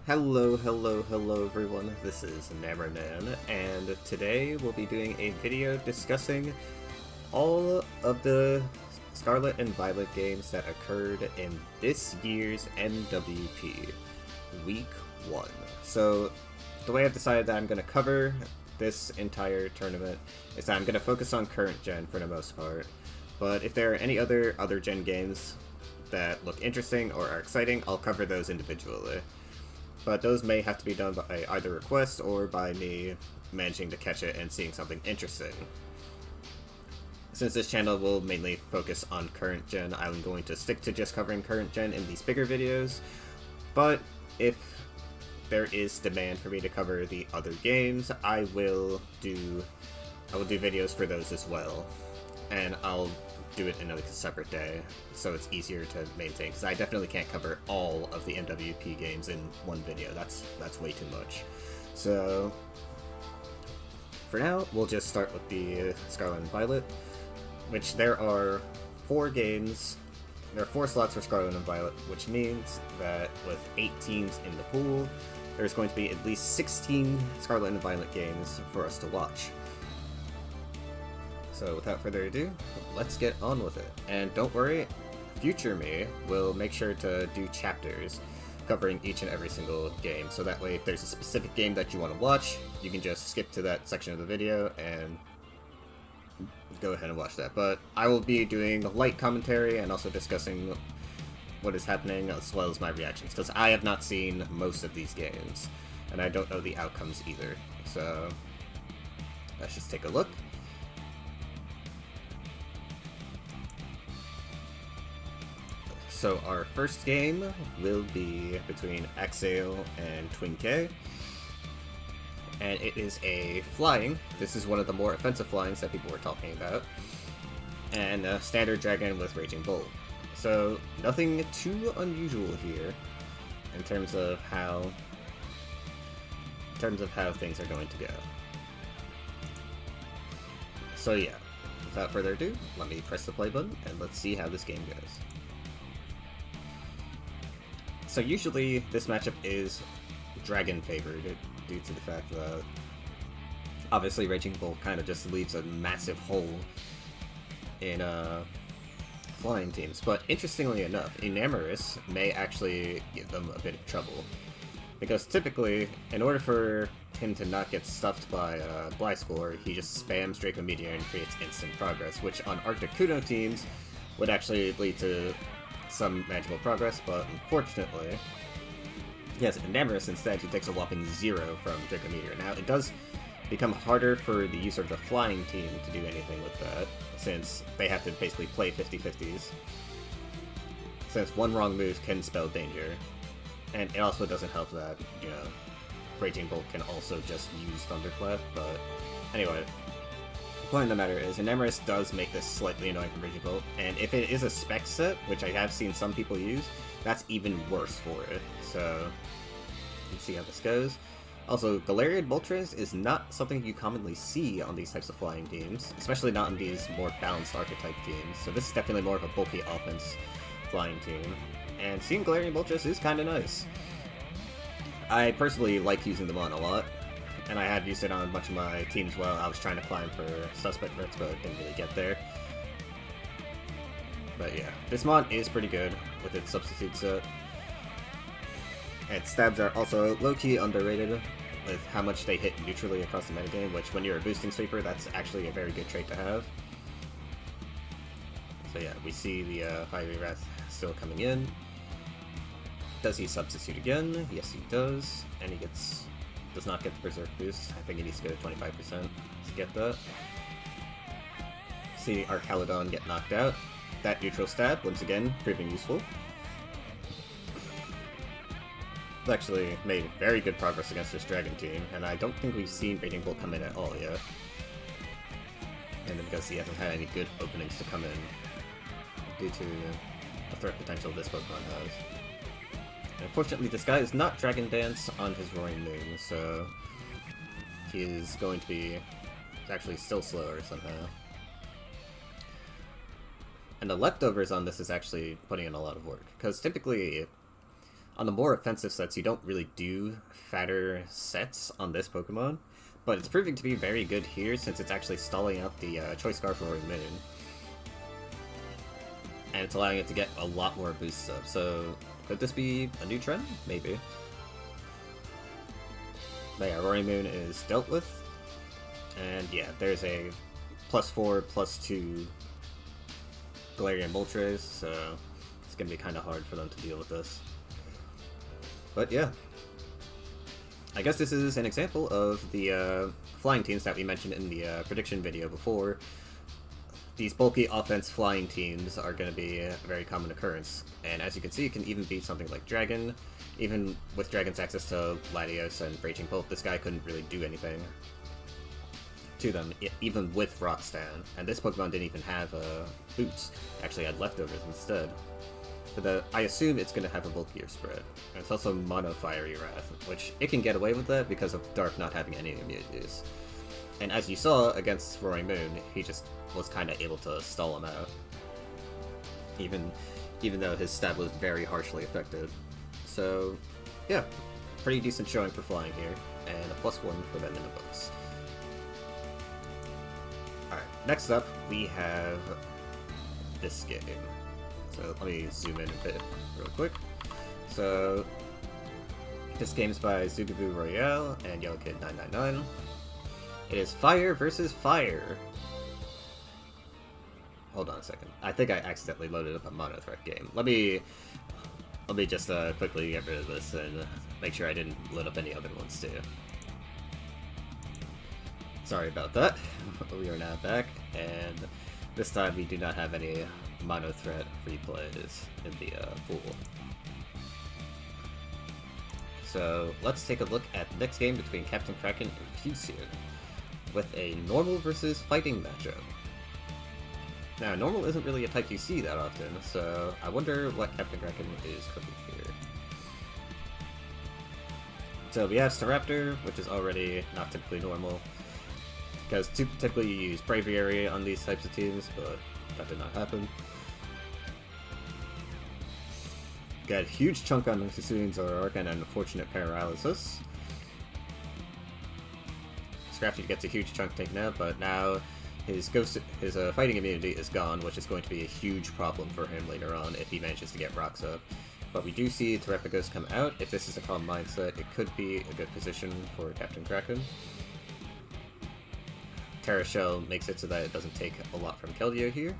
Hello everyone, this is Nammerman, and today we'll be doing a video discussing all of the Scarlet and Violet games that occurred in this year's MWP, Week 1. So, the way I've decided that I'm going to cover this entire tournament is that I'm going to focus on current gen for the most part, but if there are any other gen games that look interesting or are exciting, I'll cover those individually. But those may have to be done by either request or by me managing to catch it and seeing something interesting. Since this channel will mainly focus on current gen, I'm going to stick to just covering current gen in these bigger videos, but if there is demand for me to cover the other games, I will do videos for those as well, and I'll do it in a separate day, so it's easier to maintain, because I definitely can't cover all of the MWP games in one video. That's way too much. So, for now, we'll just start with the Scarlet and Violet, which there are 4 games. There are 4 slots for Scarlet and Violet, which means that with 8 teams in the pool, there's going to be at least 16 Scarlet and Violet games for us to watch. So without further ado, let's get on with it. And don't worry, future me will make sure to do chapters covering each and every single game, so that way if there's a specific game that you want to watch, you can just skip to that section of the video and go ahead and watch that. But I will be doing light commentary and also discussing what is happening as well as my reactions, because I have not seen most of these games, and I don't know the outcomes either. So let's just take a look. So our first game will be between Axzel and Twinkay, and it is a flying. This is one of the more offensive flyings that people were talking about, and a standard dragon with Raging Bolt. So nothing too unusual here in terms of how things are going to go. So yeah, without further ado, let me press the play button and let's see how this game goes. So usually this matchup is dragon favored due to the fact that obviously Raging Bolt kind of just leaves a massive hole in flying teams. But interestingly enough, Enamorous may actually give them a bit of trouble, because typically in order for him to not get stuffed by Bliscore, he just spams Draco Meteor and creates instant progress, which on Arctic-Kuno teams would actually lead to some manageable progress, but unfortunately, yes, Enamorous instead, he takes a whopping 0 from Draco Meteor. Now, it does become harder for the user of the flying team to do anything with that, since they have to basically play 50-50s, since one wrong move can spell danger. And it also doesn't help that, you know, Raging Bolt can also just use Thunderclap, but anyway. The point of the matter is, Enamorous does make this slightly annoying for Raging Bolt, and if it is a spec set, which I have seen some people use, that's even worse for it, so let's see how this goes. Also, Galarian Moltres is not something you commonly see on these types of flying teams, especially not in these more balanced archetype teams, so this is definitely more of a bulky offense flying team, and seeing Galarian Moltres is kinda nice. I personally like using them on a lot, and I had used it on a bunch of my teams while I was trying to climb for Suspect Verts, but didn't really get there. But yeah, this mod is pretty good with its substitute set. And stabs are also low-key underrated with how much they hit neutrally across the metagame, which when you're a boosting sweeper, that's actually a very good trait to have. So yeah, we see the Fiery Wrath still coming in. Does he substitute again? Yes, he does. And he does not get the Berserk boost. I think he needs to go to 25% to get that. See Archaludon get knocked out. That neutral stab, once again, proving useful. Actually made very good progress against this dragon team, and I don't think we've seen Raging Bolt come in at all yet. And because he hasn't had any good openings to come in due to the threat potential this Pokemon has. And unfortunately, this guy is not Dragon Dance on his Roaring Moon, so he is going to be actually still slower somehow. And the leftovers on this is actually putting in a lot of work, because typically On the more offensive sets, you don't really do fatter sets on this Pokemon, but it's proving to be very good here since it's actually stalling out the Choice Scarf Roaring Moon. And it's allowing it to get a lot more boosts up, so could this be a new trend? Maybe. But yeah, Roaring Moon is dealt with, and yeah, there's a +4, +2 Galarian Moltres, so it's gonna be kind of hard for them to deal with this. But yeah, I guess this is an example of the flying teams that we mentioned in the prediction video before. These bulky offense flying teams are going to be a very common occurrence, and as you can see, it can even beat something like Dragon. Even with Dragon's access to Latios and Raging Bolt, this guy couldn't really do anything to them, even with Rock Stand. And this Pokemon didn't even have boots, actually had leftovers instead. But I assume it's going to have a bulkier spread. And it's also Mono Fiery Wrath, which it can get away with that because of Dark not having any immunities. And as you saw against Roaring Moon, he just was kind of able to stall him out. Even though his stat was very harshly affected. So, yeah, pretty decent showing for flying here, and a +1 for them in the books. Alright, next up, we have this game. So let me zoom in a bit real quick. So, this game is by Zugaboo Royale and YellowKid999. It is Fire versus Fire. Hold on a second. I think I accidentally loaded up a Monotype game. Let me just quickly get rid of this and make sure I didn't load up any other ones too. Sorry about that. We are now back, and this time we do not have any Mono Threat replays in the pool. So let's take a look at the next game between Cpt.Kraken and Fusien, with a normal versus fighting matchup. Now, normal isn't really a type you see that often, so I wonder what Cpt.Kraken is cooking here. So we have Staraptor, which is already not typically normal, because typically you use Braviary on these types of teams, but that did not happen. Got a huge chunk on Hisuian Zoroark and an unfortunate Paralysis. Scrafty gets a huge chunk taken out, but now his fighting immunity is gone, which is going to be a huge problem for him later on if he manages to get rocks up. But we do see Terrapagos come out. If this is a calm mindset, it could be a good position for Cpt.Kraken. Terra Shell makes it so that it doesn't take a lot from Keldeo here.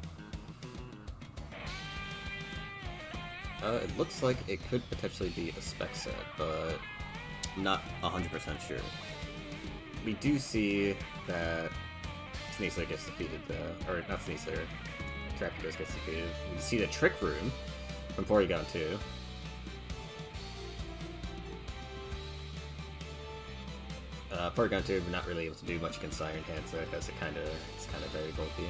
It looks like it could potentially be a spec set, but I'm not 100% sure. We do see that Sneasler gets defeated, or not Sneasler, Terrapagos gets defeated. We see the Trick Room from Porygon 2. Porygon 2, we're not really able to do much against Iron Hands there because it's kind of very bulky.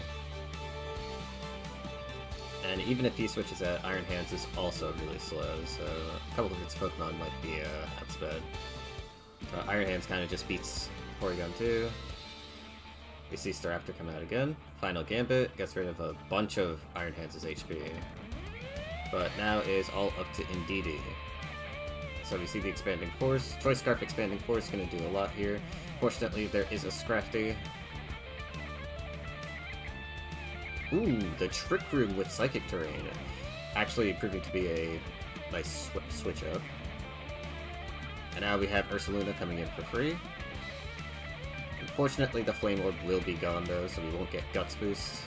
And even if he switches out, Iron Hands is also really slow, so a couple of its Pokemon might be outsped. Iron Hands kind of just beats Porygon 2. We see Staraptor come out again. Final Gambit gets rid of a bunch of Iron Hands' HP. But now is all up to Indeedee. So we see the Expanding Force. Choice Scarf Expanding Force going to do a lot here. Fortunately, there is a Scrafty. Ooh, the Trick Room with Psychic Terrain. Actually proving to be a nice switch up. And now we have Ursaluna coming in for free. Unfortunately, the Flame Orb will be gone though, so we won't get Guts Boost.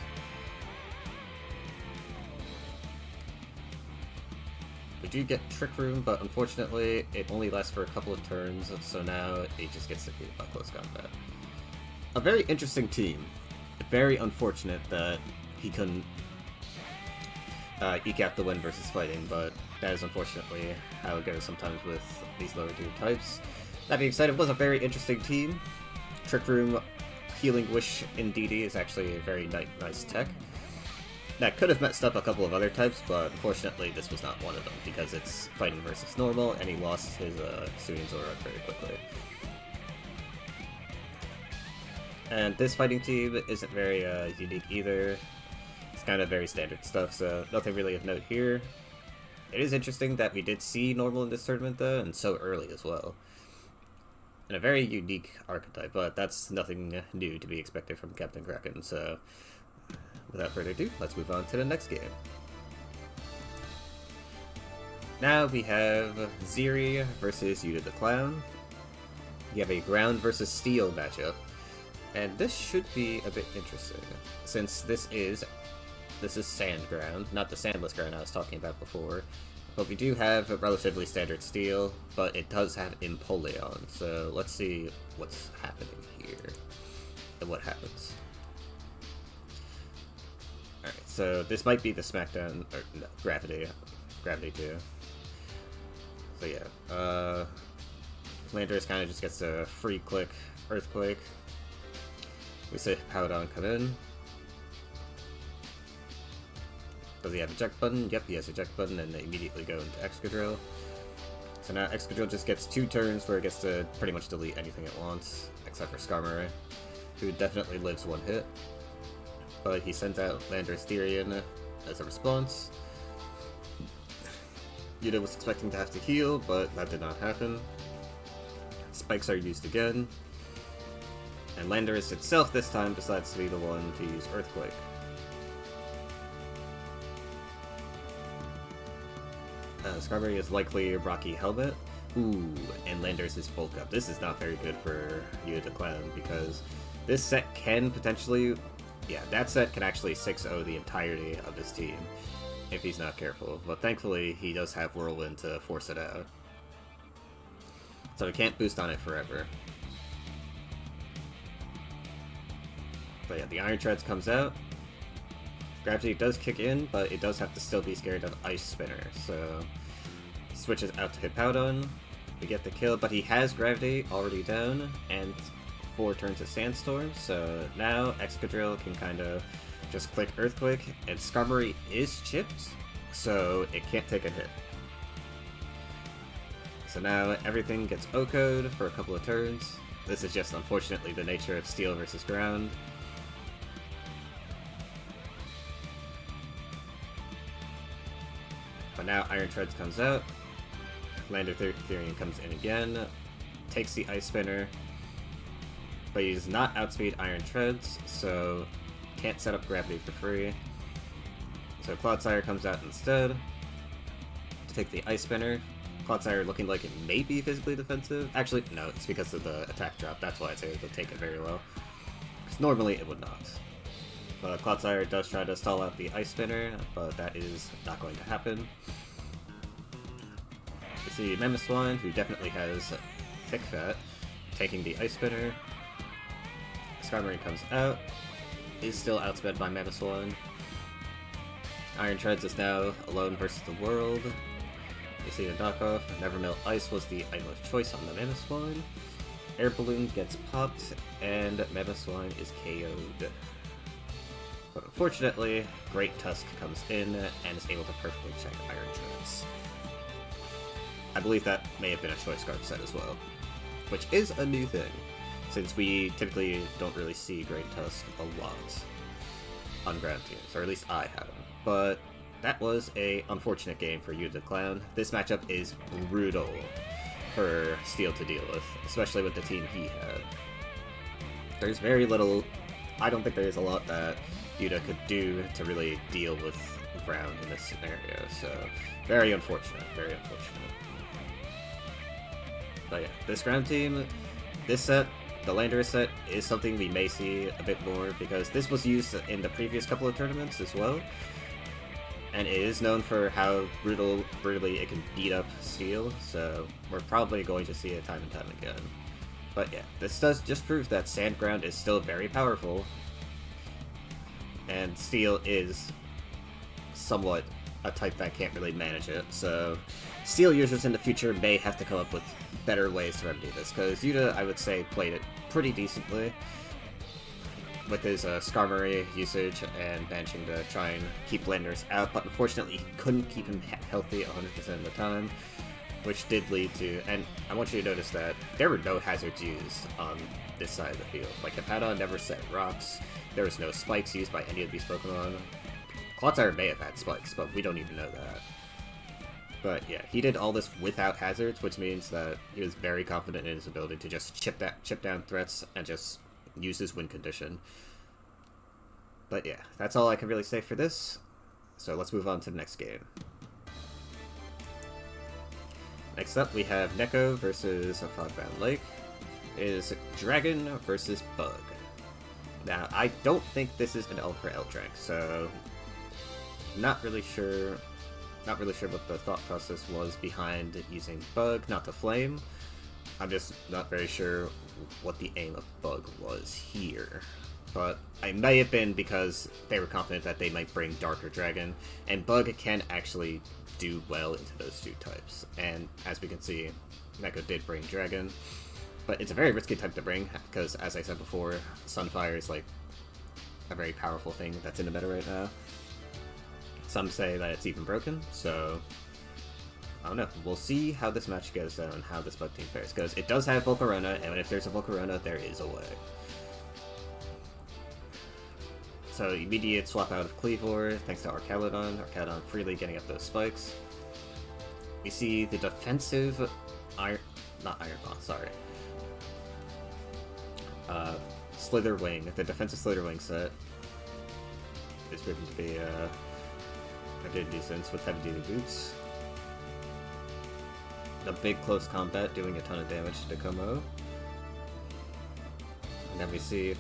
We do get Trick Room, but unfortunately, it only lasts for a couple of turns, so now it just gets defeated by close combat. A very interesting team. Very unfortunate that he couldn't eke out the win versus fighting, but that is unfortunately how it goes sometimes with these lower tier types. That being said, it was a very interesting team. Trick Room, Healing Wish Indeedee is actually a very nice tech. That could have messed up a couple of other types, but unfortunately this was not one of them, because it's fighting versus normal, and he lost his Hisuian Zoroark very quickly. And this fighting team isn't very unique either. It's kind of very standard stuff, so nothing really of note here. It is interesting that we did see normal in this tournament, though, and so early as well. And a very unique archetype, but that's nothing new to be expected from Cpt.Kraken, so without further ado, let's move on to the next game. Now we have Xiri versus Yuta the Clown. You have a ground versus steel matchup, and this should be a bit interesting, since this is sand ground, not the sandless ground I was talking about before. But we do have a relatively standard steel, but it does have Empoleon, so let's see what's happening here and what happens. Alright, so this might be the Smackdown, or no, Gravity 2. So yeah, Landorus kind of just gets a free click Earthquake. We say Powdon come in. Does he have eject button? Yep, he has eject button, and they immediately go into Excadrill. So now Excadrill just gets 2 turns where it gets to pretty much delete anything it wants, except for Skarmory, who definitely lives 1 hit. But he sent out Landorus Therian as a response. Yuta was expecting to have to heal, but that did not happen. Spikes are used again. And Landorus itself this time decides to be the one to use Earthquake. Skarmory is likely Rocky Helmet. Ooh, and Landorus is Bulk Up. This is not very good for Yuta the Clown, because this set can potentially... Yeah, that set can actually 6-0 the entirety of his team, if he's not careful. But thankfully, he does have Whirlwind to force it out. So he can't boost on it forever. But yeah, the Iron Treads comes out. Gravity does kick in, but it does have to still be scared of Ice Spinner, so switches out to Hippowdon. We get the kill, but he has Gravity already down, and 4 turns of Sandstorm, so now Excadrill can kind of just click Earthquake, and Skarmory is chipped, so it can't take a hit. So now everything gets OHKO'd for a couple of turns. This is just unfortunately the nature of Steel versus Ground. But now Iron Treads comes out, Landorus Therian comes in again, takes the Ice Spinner, but he does not outspeed Iron Treads, so can't set up Gravity for free. So Clodsire comes out instead to take the Ice Spinner. Clodsire looking like it may be physically defensive. Actually, no, it's because of the attack drop, that's why I say it'll take it very well. Because normally it would not. But Clodsire does try to stall out the Ice Spinner, but that is not going to happen. We see Mamoswine, who definitely has thick fat, taking the Ice Spinner. Skarmory comes out, is still outsped by Mamoswine. Iron Treads is now alone versus the world. We see a knockoff. Nevermelt Ice was the item of choice on the Mamoswine. Air Balloon gets popped, and Mamoswine is KO'd. But unfortunately, Great Tusk comes in and is able to perfectly check Iron Treads. I believe that may have been a Choice Scarf set as well, which is a new thing, since we typically don't really see Great Tusk a lot on ground teams, or at least I haven't. But that was a unfortunate game for Yuta the Clown. This matchup is brutal for Steel to deal with, especially with the team he had. There's very little... I don't think there's a lot that Yuta could do to really deal with ground in this scenario, so very unfortunate, very unfortunate. But yeah, this ground team, this set, the Landorus set, is something we may see a bit more, because this was used in the previous couple of tournaments as well, and it is known for how brutally it can beat up Steel, so we're probably going to see it time and time again. But yeah, this does just prove that Sand Ground is still very powerful, and Steel is somewhat a type that can't really manage it, so Steel users in the future may have to come up with better ways to remedy this, because Yuta, I would say, played it pretty decently with his Skarmory usage and managing to try and keep Landorus out, but unfortunately he couldn't keep him healthy 100% of the time, which did lead to, and I want you to notice that there were no hazards used on this side of the field. Like, Hippowdon never set rocks, there was no spikes used by any of these Pokemon. Clodsire may have had spikes, but we don't even know that. But yeah, he did all this without hazards, which means that he was very confident in his ability to just chip down threats and just use his win condition. But yeah, that's all I can really say for this. So let's move on to the next game. Next up, we have Neko versus a Fogbound Lake. It is Dragon versus Bug. Now, I don't think this is an L for L rank, so not really sure what the thought process was behind using Bug, not the Flame. I'm just not very sure what the aim of Bug was here. But it may have been because they were confident that they might bring Darker Dragon, and Bug can actually do well into those two types. And as we can see, Neko did bring Dragon, but it's a very risky type to bring, because as I said before, Sunfire is like a very powerful thing that's in the meta right now. Some say that it's even broken, so I don't know. We'll see how this match goes though, and how this Bug team fares, because it does have Volcarona, and if there's a Volcarona, there is a way. So immediate swap out of Cleavor, thanks to Archaludon. Archaludon freely getting up those spikes. We see the defensive Slitherwing, the defensive Slitherwing set is proven to be a good nuisance with heavy-duty boots. The big close combat doing a ton of damage to Como. And then we see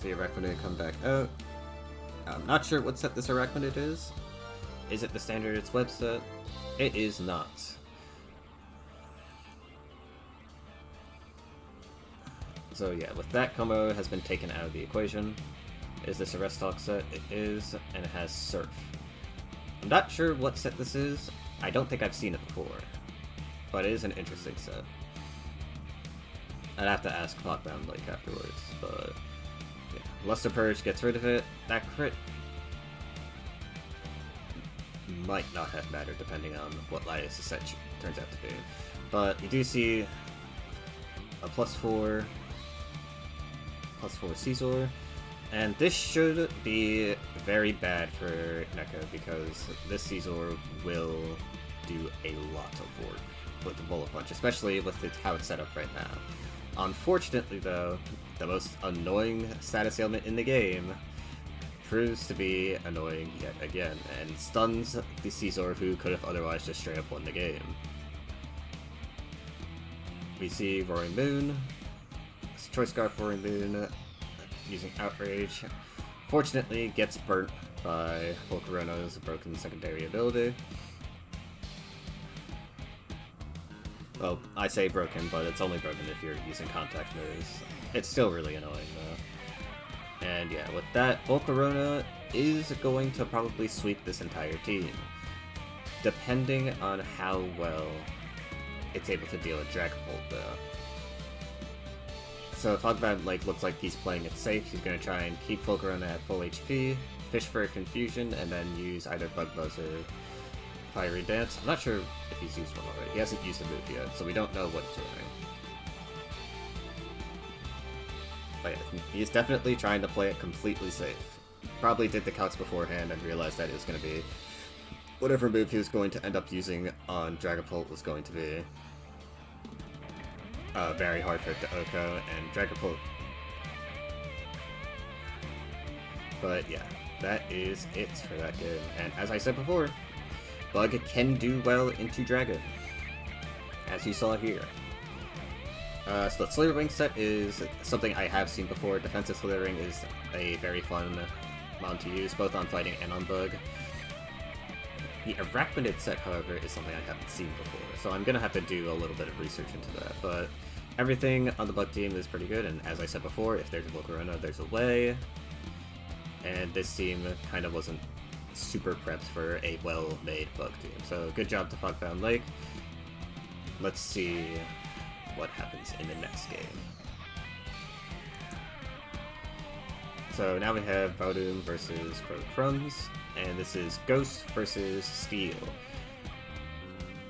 Arachnid come back out. I'm not sure what set this Arachnid is. Is it the standard its web set? It is not. So yeah, with that, Como has been taken out of the equation. Is this a Restock set? It is, and it has Surf. I'm not sure what set this is. I don't think I've seen it before, but it is an interesting set. I'd have to ask Fogbound Lake afterwards, but yeah. Luster Purge gets rid of it. That crit might not have mattered depending on what Laius' set turns out to be. But you do see a +4 Caesar, and this should be very bad for Neko because this Caesar will do a lot of work with the Bullet Punch, especially with how it's set up right now. Unfortunately though, the most annoying status ailment in the game proves to be annoying yet again, and stuns the Caesar who could have otherwise just straight up won the game. We see Roaring Moon, Choice Scarf Roaring Moon using Outrage. Fortunately gets burnt by Volcarona's broken secondary ability. Well, I say broken, but it's only broken if you're using contact moves. It's still really annoying though. And yeah, with that, Volcarona is going to probably sweep this entire team, depending on how well it's able to deal with Dragapult though. So Fogbound looks like he's playing it safe. He's going to try and keep Volcarona at full HP, fish for a confusion, and then use either Bug Buzz or Fiery Dance. I'm not sure if he's used one already. He hasn't used a move yet, so we don't know what he's doing. But yeah, he's definitely trying to play it completely safe. Probably did the calcs beforehand and realized that it was going to be whatever move he was going to end up using on Dragapult was going to be very hard for it to Oko and Dragapult. But yeah, that is it for that game. And as I said before, Bug can do well into Dragon, as you saw here. So the Slitherwing set is something I have seen before. Defensive Slithering is a very fun mon to use, both on fighting and on Bug. The Arachnid set, however, is something I haven't seen before, so I'm going to have to do a little bit of research into that. But everything on the Bug team is pretty good, and as I said before, if there's a Volcarona, there's a way. And this team kind of wasn't super prepped for a well-made Bug team, so good job to Fogbound Lake. Let's see what happens in the next game. So now we have Vodoom versus Crumbs, and this is Ghost versus Steel.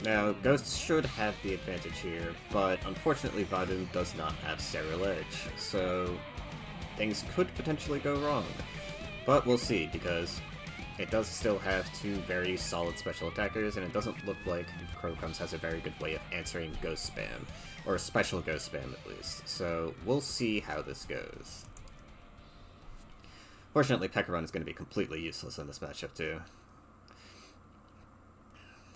Now, Ghost should have the advantage here, but unfortunately Vodoom does not have Sterile Edge, so things could potentially go wrong. But we'll see, because it does still have two very solid special attackers, and it doesn't look like Crumbs has a very good way of answering ghost spam, or special ghost spam at least, so we'll see how this goes. Fortunately, Pekkaron is going to be completely useless in this matchup too,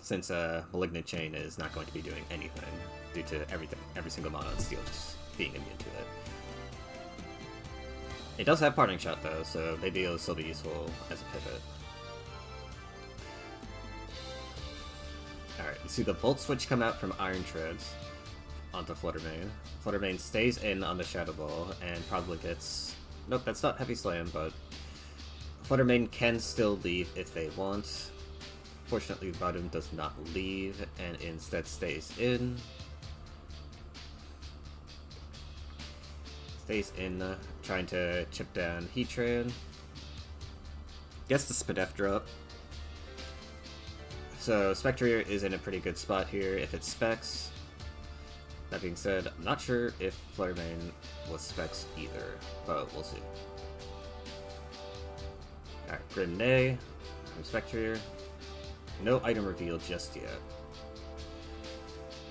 since Malignant Chain is not going to be doing anything due to every single mono on steel just being immune to it. It does have Parting Shot though, so maybe it'll still be useful as a pivot. Alright, you see the Volt Switch come out from Iron Treads onto Fluttermane. Fluttermane stays in on the Shadow Ball and probably gets... Nope, that's not Heavy Slam, but Fluttermane can still leave if they want. Fortunately, Vodoom does not leave and instead stays in. Stays in, trying to chip down Heatran. Gets the Spadef drop. So Spectrier is in a pretty good spot here if it specs. That being said, I'm not sure if Fluttermane was specs either, but we'll see. Alright, Grimnay from Spectrier. No item reveal just yet.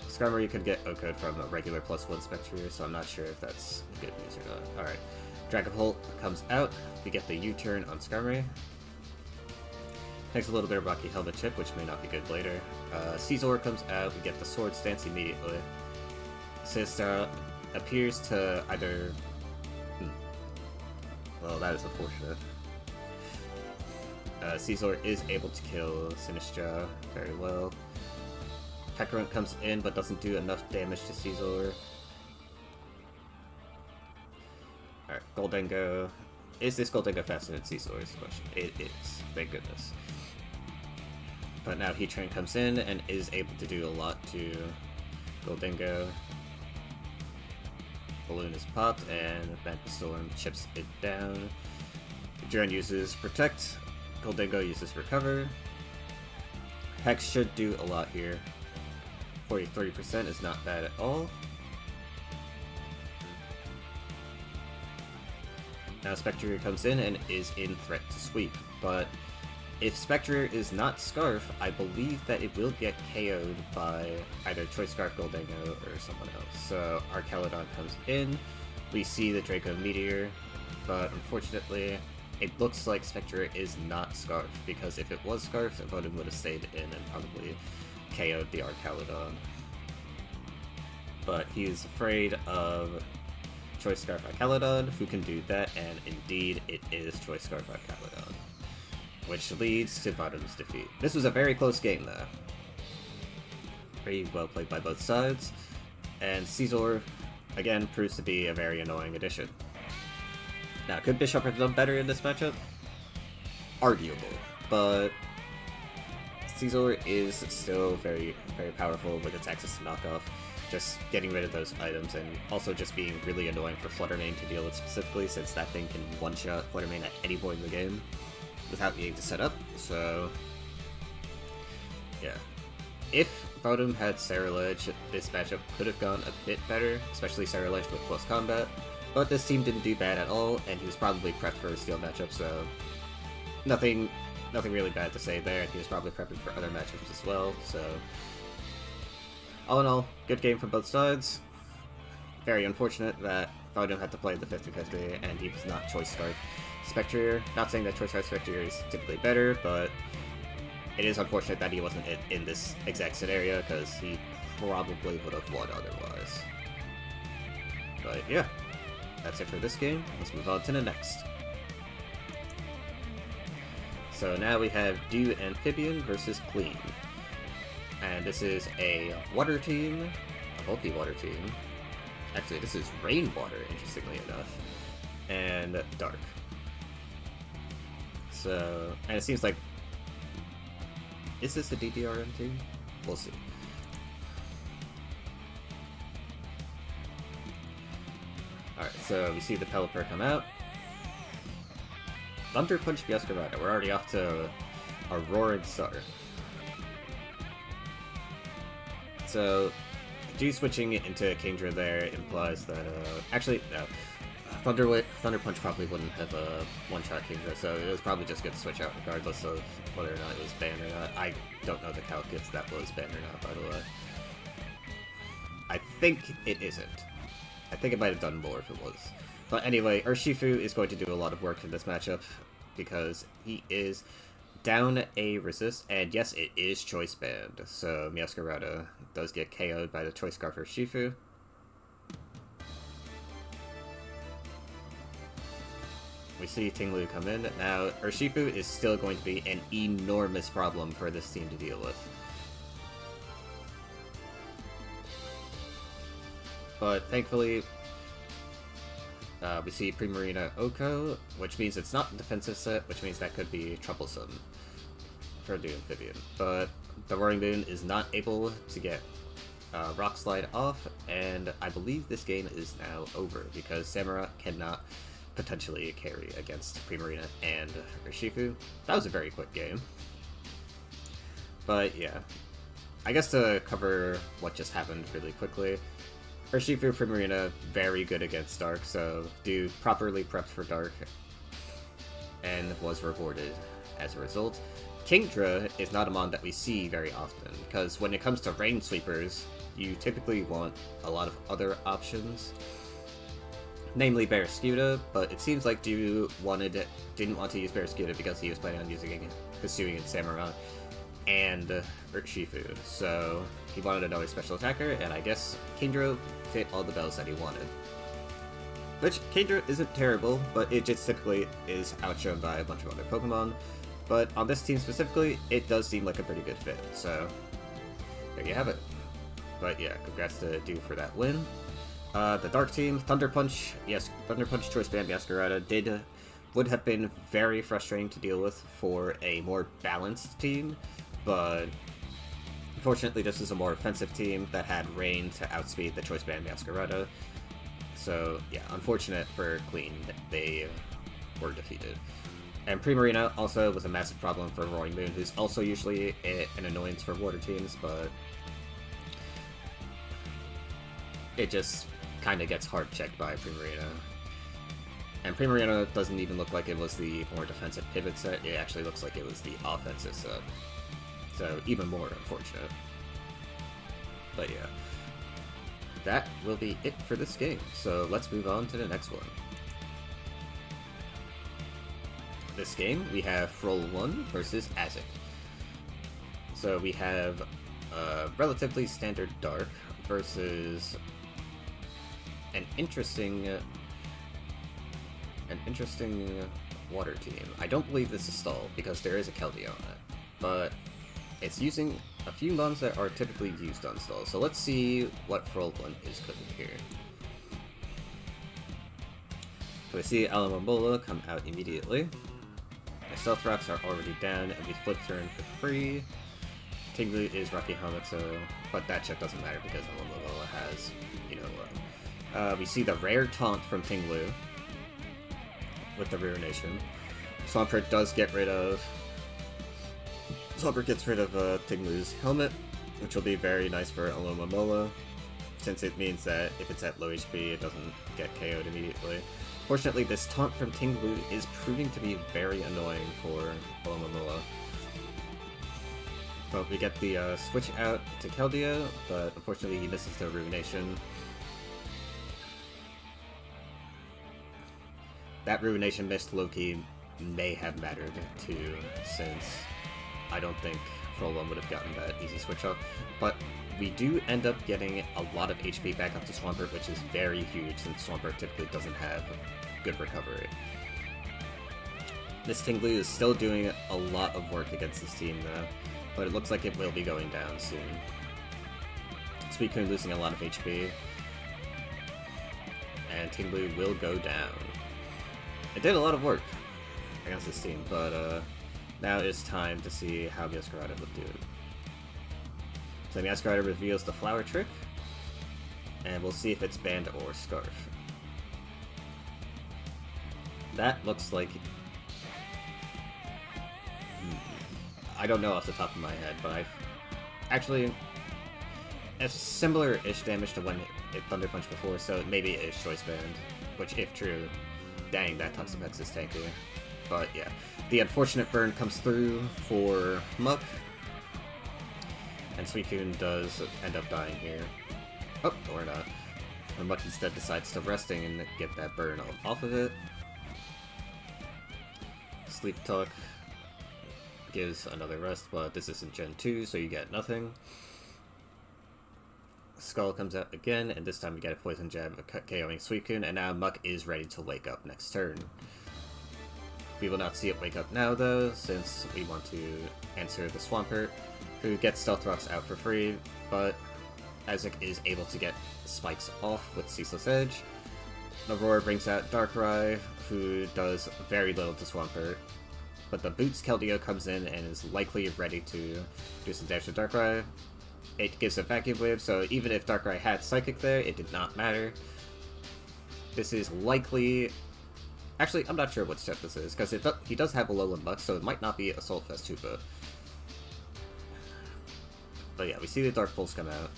Skarmory could get O-Code from a regular +1 Spectrier, so I'm not sure if that's good news or not. Alright, Dragapult comes out. We get the U-turn on Skarmory. Takes a little bit of Rocky Helmet Chip, which may not be good later. Scizor comes out. We get the Sword Stance immediately. Sinistra appears to either... Well, that is unfortunate. Scizor is able to kill Sinistra very well. Pekkaron comes in but doesn't do enough damage to Scizor. Alright, Goldengo. Is this Goldengo faster than Scizor is the question. It is, thank goodness. But now Heatran comes in and is able to do a lot to Goldengo. Balloon is popped and Vapid Storm chips it down. Duran uses Protect. Goldengo uses Recover. Hex should do a lot here. 43% is not bad at all. Now Spectrier comes in and is in threat to sweep, but if Spectrier is not Scarf, I believe that it will get KO'd by either Choice Scarf Goldengo or someone else. So Archaludon comes in, we see the Draco Meteor, but unfortunately it looks like Spectrier is not Scarf, because if it was Scarf, Vodoom would have stayed in and probably KO'd the Archaludon. But he is afraid of Choice Scarf Archaludon, who can do that, and indeed it is Choice Scarf Archaludon, which leads to Vodoom's defeat. This was a very close game though. Very well played by both sides, and Scizor, again, proves to be a very annoying addition. Now, could Bishop have done better in this matchup? Arguable, but Scizor is still very, very powerful with its access to knockoff. Just getting rid of those items and also just being really annoying for Fluttermane to deal with specifically, since that thing can one-shot Fluttermane at any point in the game without needing to set up, so yeah. If Vodoom had Ceruledge, this matchup could have gone a bit better, especially Ceruledge with close combat, but this team didn't do bad at all, and he was probably prepped for a steel matchup, so nothing really bad to say there, and he was probably prepping for other matchups as well, so all in all, good game from both sides. Very unfortunate that Vodoom had to play the 50-50 and he was not Choice Scarf Spectrier. Not saying that Choice Scarf Spectrier is typically better, but it is unfortunate that he wasn't in this exact scenario, because he probably would have won otherwise. But yeah, that's it for this game. Let's move on to the next. So now we have Dieu Amphibian versus Clean. And this is a water team, a bulky water team. Actually, this is rainwater, interestingly enough, and dark. So, and it seems like, is this a DDRM team? We'll see. Alright, so we see the Pelipper come out. Thunder Punch Bioscarada. We're already off to a roaring start. So, G switching into Kingdra there implies that, actually, no. Thunder Punch probably wouldn't have a one-shot Kingdra, so it was probably just good to switch out regardless of whether or not it was banned or not. I don't know the calc if that was banned or not, by the way. I think it isn't. I think it might have done more if it was. But anyway, Urshifu is going to do a lot of work in this matchup because he is down a resist, and yes, it is choice banned. So Meowscarada does get KO'd by the choice scarf Urshifu. We see Tinglu come in. Now, Urshifu is still going to be an enormous problem for this team to deal with. But thankfully, we see Primarina Oko, which means it's not a defensive set, which means that could be troublesome for the Amphibian. But the Roaring Moon is not able to get Rock Slide off, and I believe this game is now over because Samurott cannot potentially carry against Primarina and Urshifu. That was a very quick game. But yeah, I guess to cover what just happened really quickly, Urshifu Primarina very good against Dark, so Dieu properly prepped for Dark and was rewarded as a result. Kingdra is not a mon that we see very often, because when it comes to Rain Sweepers, you typically want a lot of other options, namely Barraskewda, but it seems like Dieu didn't want to use Barraskewda because he was planning on using Hisuian Samurott and Urshifu, so he wanted another special attacker, and I guess Kingdra fit all the bells that he wanted. Which, Kingdra isn't terrible, but it just typically is outshone by a bunch of other Pokemon. But on this team specifically, it does seem like a pretty good fit, so there you have it. But yeah, congrats to Dieu for that win. The Dark team, Thunder Punch, yes, Thunder Punch choice band Meowscarada would have been very frustrating to deal with for a more balanced team, but unfortunately this is a more offensive team that had Rain to outspeed the choice band Meowscarada. So yeah, unfortunate for Queen that they were defeated. And Primarina also was a massive problem for Roaring Moon, who's also usually an annoyance for water teams, but it just kind of gets hard checked by Primarina. And Primarina doesn't even look like it was the more defensive pivot set, it actually looks like it was the offensive set. So even more unfortunate. But yeah, that will be it for this game, so let's move on to the next one. This game, we have Froll 1 versus Azick. So we have relatively standard Dark versus an interesting water team. I don't believe this is stalled because there is a Keldeo on it, but it's using a few mons that are typically used on stall. So let's see what Froll 1 is cooking here. So we see Alamomola come out immediately. My Stealth Rocks are already down, and we flip turn for free. Tinglu is Rocky Helmet, but that check doesn't matter because Alamomola has, we see the rare taunt from Tinglu with the Ruination. Swampert gets rid of Tinglu's helmet, which will be very nice for Alamomola, since it means that if it's at low HP, it doesn't get KO'd immediately. Fortunately, this taunt from Tinglu is proving to be very annoying for Alamomola. But we get the switch out to Keldeo, but unfortunately he misses the Ruination. That Ruination missed Loki may have mattered too, since I don't think Froll 1 would have gotten that easy switch off. But we do end up getting a lot of HP back up to Swampert, which is very huge since Swampert typically doesn't have good recovery. This Tinglu is still doing a lot of work against this team though, but it looks like it will be going down soon. Suicune losing a lot of HP, and Tinglu will go down. It did a lot of work against this team, but now it's time to see how Meowscarada would do. So Meowscarada reveals the Flower Trick, and we'll see if it's Band or Scarf. That looks like... I don't know off the top of my head, but actually, a similar-ish damage to when it Thunder Punch before, so maybe it is Choice Band, which, if true, dang, that Toxapex is tanky. But yeah, the unfortunate burn comes through for Muck, and Suicune does end up dying here. Oh, or not. And Muck instead decides to resting and get that burn off of it. Sleep Talk gives another rest, but this isn't Gen 2, so you get nothing. Skull comes out again, and this time we get a Poison Jab KOing Suicune, and now Muck is ready to wake up next turn. We will not see it wake up now, though, since we want to answer the Swampert, who gets Stealth Rocks out for free, but Azick is able to get Spikes off with Ceaseless Edge. Aurora brings out Darkrai, who does very little to Swampert, but the Boots Keldeo comes in and is likely ready to do some damage to Darkrai. It gives a Vacuum Wave, so even if Darkrai had Psychic there, it did not matter. This is likely... Actually, I'm not sure what step this is, because he does have a Alolan Muck, so it might not be Assault Vest Hoopa. But yeah, we see the Dark Pulse come out.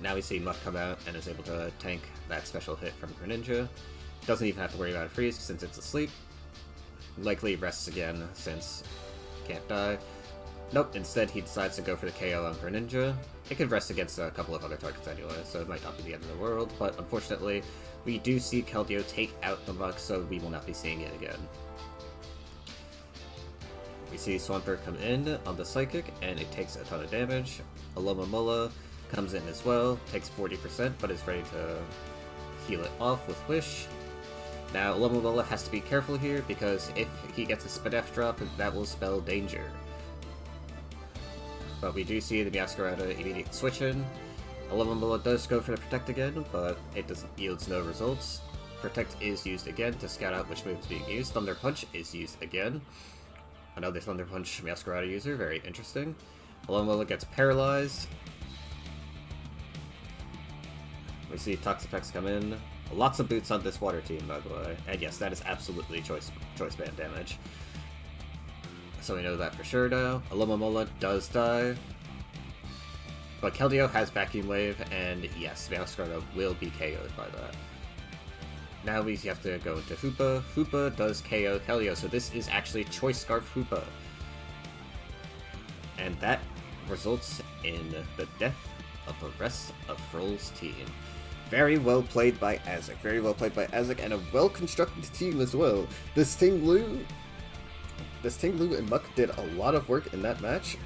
Now we see Muck come out and is able to tank that special hit from Greninja. Doesn't even have to worry about a freeze since it's asleep. Likely rests again since can't die. Nope, instead he decides to go for the KO on Greninja. It could rest against a couple of other targets anyway, so it might not be the end of the world, but unfortunately, we do see Keldeo take out the Muck, so we will not be seeing it again. We see Swampert come in on the Psychic, and it takes a ton of damage. Alomomola comes in as well, takes 40%, but is ready to heal it off with Wish. Now, Alomomola has to be careful here, because if he gets a Spadef drop, that will spell danger. But we do see the Meowscarada immediate switch in. Alomomola does go for the Protect again, but it yields no results. Protect is used again to scout out which move is being used. Thunder Punch is used again. Another Thunder Punch Meowscarada user, very interesting. Alomomola gets paralyzed. We see Toxapex come in. Lots of boots on this water team, by the way. And yes, that is absolutely choice band damage. So we know that for sure now. Alomomola does die. But Keldeo has Vacuum Wave, and yes, Meowscarada will be KO'd by that. Now we have to go into Hoopa. Hoopa does KO Keldeo, so this is actually Choice Scarf Hoopa. And that results in the death of the rest of Frol's team. Very well played by Azick. Very well played by Azick, and a well-constructed team as well. This Tinglu and Muck did a lot of work in that match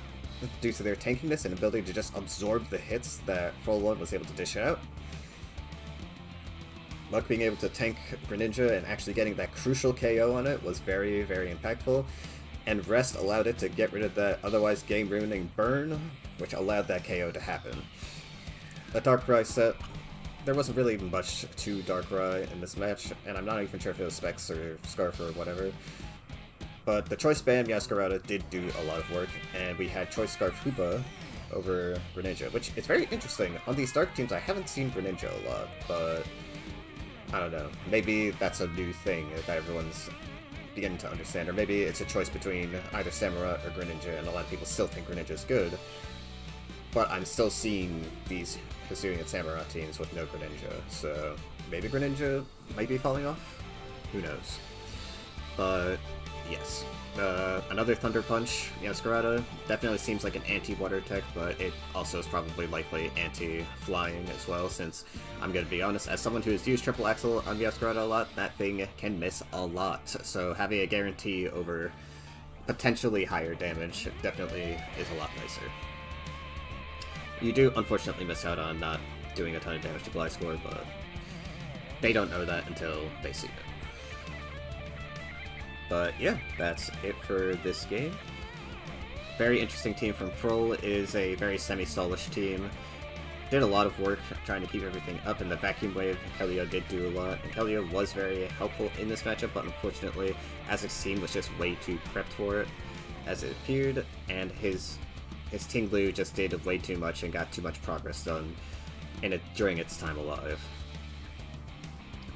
due to their tankiness and ability to just absorb the hits that Frolon was able to dish out. Muck being able to tank Greninja and actually getting that crucial KO on it was very, very impactful, and Rest allowed it to get rid of that otherwise game-ruining burn, which allowed that KO to happen. A Darkrai set. There wasn't really much to Darkrai in this match, and I'm not even sure if it was Specs or Scarf or whatever. But the Choice Band Meowscarada did do a lot of work, and we had Choice Scarf Hoopa over Greninja, which is very interesting. On these Dark teams, I haven't seen Greninja a lot, but I don't know. Maybe that's a new thing that everyone's beginning to understand, or maybe it's a choice between either Samurott or Greninja, and a lot of people still think Greninja is good. But I'm still seeing these Hisuian and Samurott teams with no Greninja, so maybe Greninja might be falling off? Who knows? But yes, another Thunder Punch, Meowscarada, definitely seems like an anti-water tech, but it also is probably likely anti-flying as well, since I'm going to be honest, as someone who has used Triple Axel on Meowscarada a lot, that thing can miss a lot, so having a guarantee over potentially higher damage definitely is a lot nicer. You do unfortunately miss out on not doing a ton of damage to Gliscor, but they don't know that until they see it. But yeah, that's it for this game. Very interesting team from Frol. It is a very semi-stallish team. Did a lot of work trying to keep everything up, and the Vacuum Wave, Keldeo did do a lot, and Keldeo was very helpful in this matchup, but unfortunately, Azick's team was just way too prepped for it as it appeared, and his Tinglu just did way too much and got too much progress done during its time alive.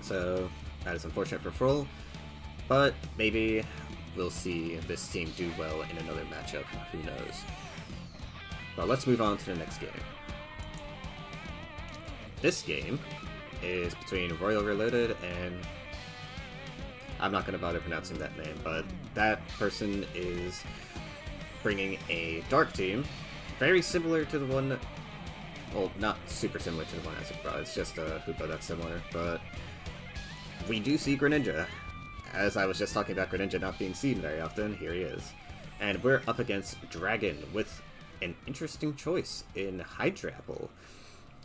So that is unfortunate for Frol, but maybe we'll see this team do well in another matchup, who knows. But let's move on to the next game. This game is between RoyalReloaded and... I'm not going to bother pronouncing that name, but that person is bringing a dark team, very similar to the one... Well, not super similar to the one Azick brought, it's just a Hoopa that's similar, but we do see Greninja. As I was just talking about Greninja not being seen very often, here he is. And we're up against Dragon with an interesting choice in Hydrapple.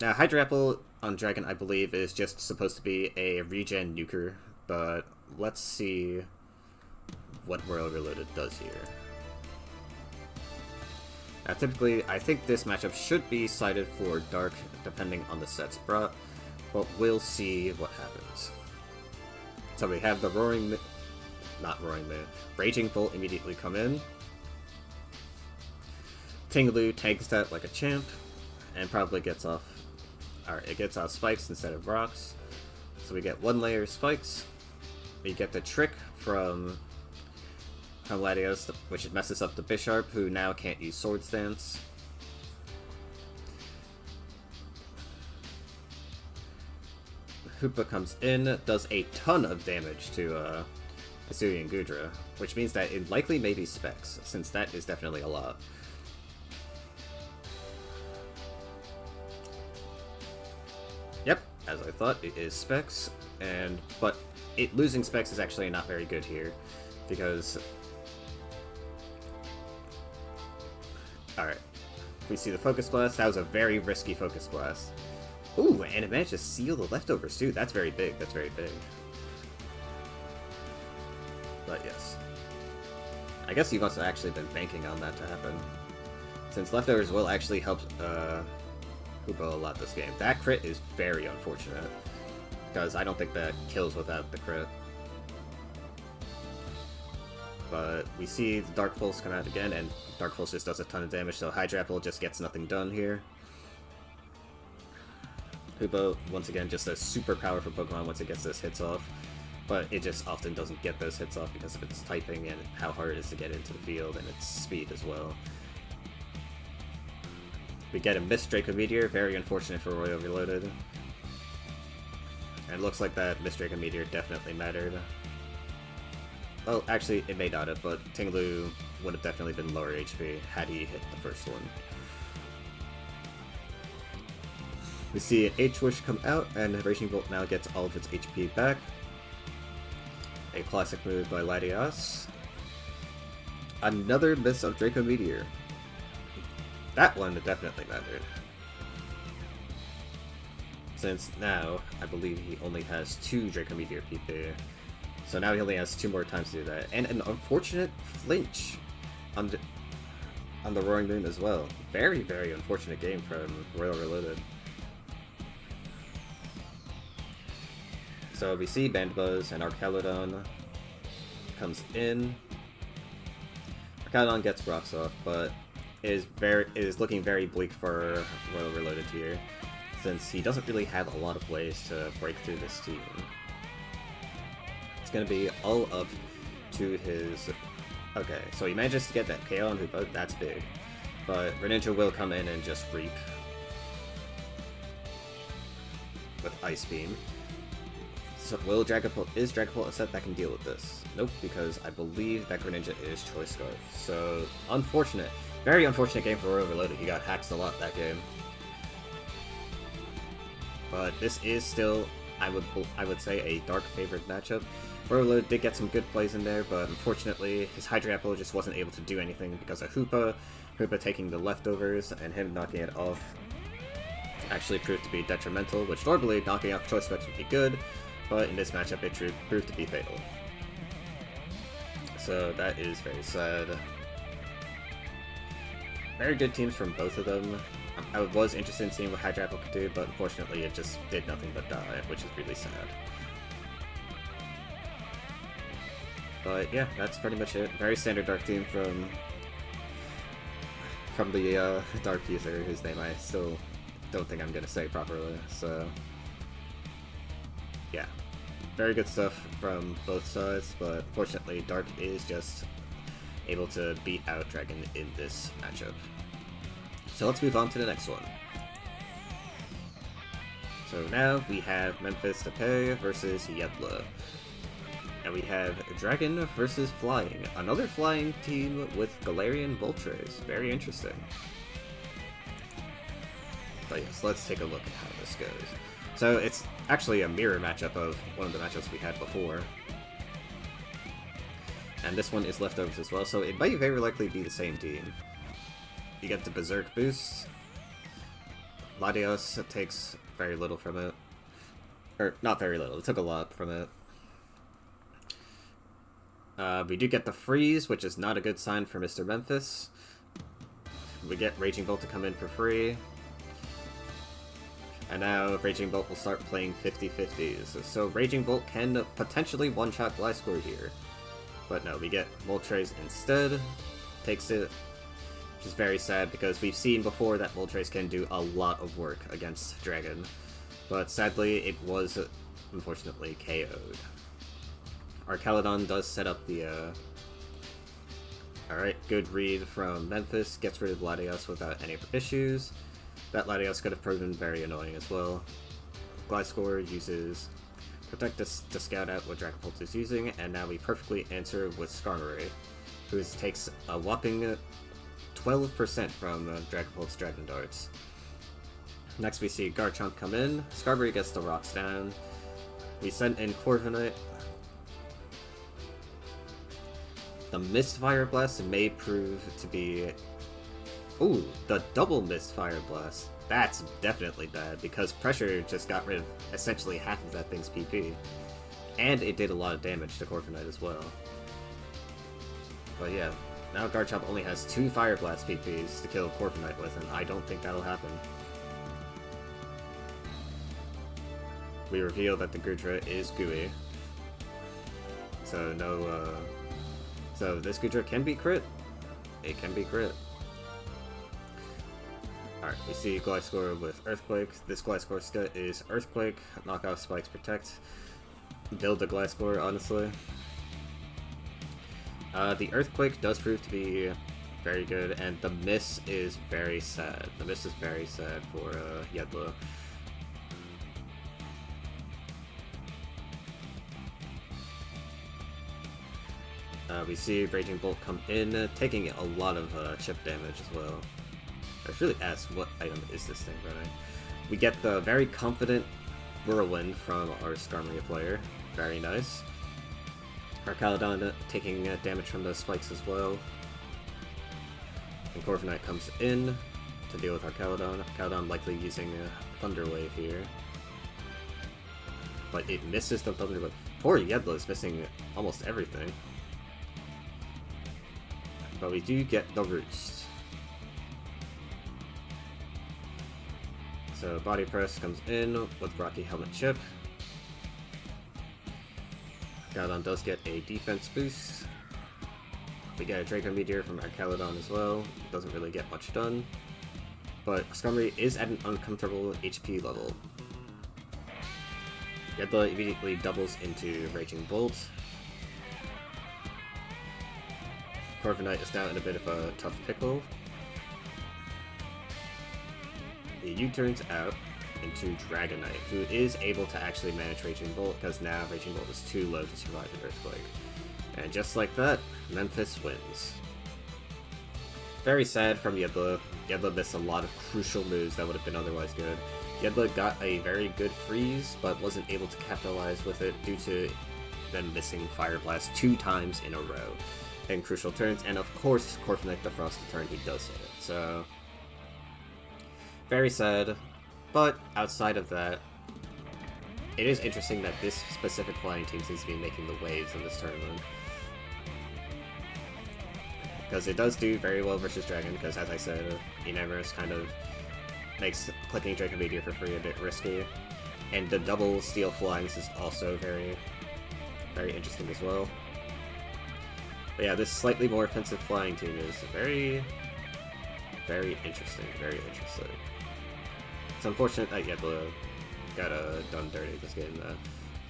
Now, Hydrapple on Dragon, I believe, is just supposed to be a regen nuker, but let's see what RoyalReloaded does here. Now, typically, I think this matchup should be sided for Dark, depending on the sets brought, but we'll see what happens. So we have the Raging Bolt immediately come in. Tinglu tanks that like a champ, and probably gets off... Alright, it gets off spikes instead of rocks. So we get one layer spikes. We get the trick from Latios, which messes up the Bisharp, who now can't use Sword Stance. Hoopa comes in, does a ton of damage to Fusien and Goodra, which means that it likely may be Specs, since that is definitely a lot. Yep, as I thought, it is Specs, but losing Specs is actually not very good here, because... Alright, we see the Focus Blast. That was a very risky Focus Blast. Ooh, and it managed to seal the leftovers too. That's very big, that's very big. But yes. I guess he must have actually been banking on that to happen, since leftovers will actually help Hoopa a lot this game. That crit is very unfortunate, because I don't think that kills without the crit. But we see the Dark Pulse come out again, and Dark Pulse just does a ton of damage, so Hydrapple just gets nothing done here. Hoopa, once again, just a super powerful Pokemon once it gets those hits off, but it just often doesn't get those hits off because of its typing and how hard it is to get into the field, and its speed as well. We get a missed Draco Meteor, very unfortunate for RoyalReloaded. And it looks like that missed Draco Meteor definitely mattered. Well, actually, it may not have, but Tinglu would have definitely been lower HP had he hit the first one. We see an H-Wish come out, and Raging Bolt now gets all of its HP back. A classic move by Latios. Another miss of Draco Meteor. That one definitely mattered. Since now, I believe he only has 2 Draco Meteor PP. So now he only has 2 more times to do that. And an unfortunate flinch on the Roaring Moon as well. Very, very unfortunate game from RoyalReloaded. So we see Bandbuzz and Archaludon comes in. Archaludon gets rocks off, but it is looking very bleak for RoyalReloaded here, since he doesn't really have a lot of ways to break through this team. It's going to be all up to his... Okay, so he manages to get that KO on Hoopa, that's big. But Greninja will come in and just reap with Ice Beam. So is Dragapult a set that can deal with this? Nope, because I believe that Greninja is Choice Scarf. So, unfortunate. Very unfortunate game for RoyalReloaded. He got hacked a lot that game. But this is still, I would say, a dark favored matchup. RoyalReloaded did get some good plays in there, but unfortunately his Hydrapple just wasn't able to do anything because of Hoopa. Hoopa taking the leftovers and him knocking it off actually proved to be detrimental, which normally knocking off Choice Specs would be good, but in this matchup it proved to be fatal. So that is very sad. Very good teams from both of them. I was interested in seeing what Hydrapple could do, but unfortunately it just did nothing but die, which is really sad. But yeah, that's pretty much it. Very standard Dark team from the Dark user, whose name I still don't think I'm gonna say properly. So yeah, very good stuff from both sides, but fortunately Dark is just able to beat out Dragon in this matchup. So let's move on to the next one. So now we have Memphis Tepe versus Yedla. And we have Dragon versus Flying. Another flying team with Galarian Goltres. Very interesting. But yes, let's take a look at how this goes. So it's actually a mirror matchup of one of the matchups we had before. And this one is leftovers as well, so it might very likely be the same team. You get the Berserk boost. Latios takes very little from it. Or, not very little, it took a lot from it. We do get the freeze, which is not a good sign for Mr. Memphis. We get Raging Bolt to come in for free. And now Raging Bolt will start playing 50-50s. So Raging Bolt can potentially one-shot Gliscor here. But no, we get Moltres instead. Takes it, which is very sad because we've seen before that Moltres can do a lot of work against Dragon. But sadly, it was unfortunately KO'd. Arcaladon does set up the, Alright, good read from Memphis, gets rid of Latios without any issues. That Latios could have proven very annoying as well. Gliscor uses Protect to scout out what Dragapult is using, and now we perfectly answer with Skarmory, who takes a whopping 12% from Dragapult's Dragon Darts. Next we see Garchomp come in, Skarmory gets the rocks down, we send in Corviknight. The Mist Fire Blast may prove to be... Ooh, the double Mist Fire Blast. That's definitely bad, because Pressure just got rid of essentially half of that thing's PP. And it did a lot of damage to Corviknight as well. But yeah, now Garchomp only has 2 Fire Blast PPs to kill Corviknight with, and I don't think that'll happen. We reveal that the Goodra is gooey. So no, so this Goodra can be crit. It can be crit. Alright, we see Gliscor with Earthquake. This Gliscor is Earthquake, Knockoff Spikes Protect. Build the Gliscor, honestly. The Earthquake does prove to be very good, and the Miss is very sad. The Miss is very sad for Yedla. We see Raging Bolt come in, taking a lot of chip damage as well. I should really ask, what item is this thing running? We get the very confident Whirlwind from our Skarmory player. Very nice. Arcaladon taking damage from the spikes as well. And Corviknight comes in to deal with Arcaladon. Arcaladon likely using Thunder Wave here. But it misses the Thunder Wave. Poor Yedla is missing almost everything. But we do get the Roost. So Body Press comes in with Rocky Helmet Chip. Arcaladon does get a defense boost. We get a Draco Meteor from Arcaladon as well. Doesn't really get much done. But Skarmory is at an uncomfortable HP level. Yedla immediately doubles into Raging Bolt. Corviknight is now in a bit of a tough pickle. The U-turns out into Dragonite, who is able to actually manage Raging Bolt, because now Raging Bolt is too low to survive an Earthquake. And just like that, Memphis wins. Very sad from Yedla. Yedla missed a lot of crucial moves that would have been otherwise good. Yedla got a very good freeze, but wasn't able to capitalize with it due to them missing Fire Blast 2 times in a row in crucial turns, and of course, Corviknight the Frosted turn, he does hit it. So, very sad, but outside of that, it is interesting that this specific flying team seems to be making the waves in this tournament. Because it does do very well versus Dragon, because as I said, Enamorous kind of makes clicking Draco Meteor for free a bit risky. And the double Steel Flyings is also very, very interesting as well. But yeah, this slightly more offensive flying team is very, very interesting, very interesting. It's unfortunate that Yedla got done dirty this game, though.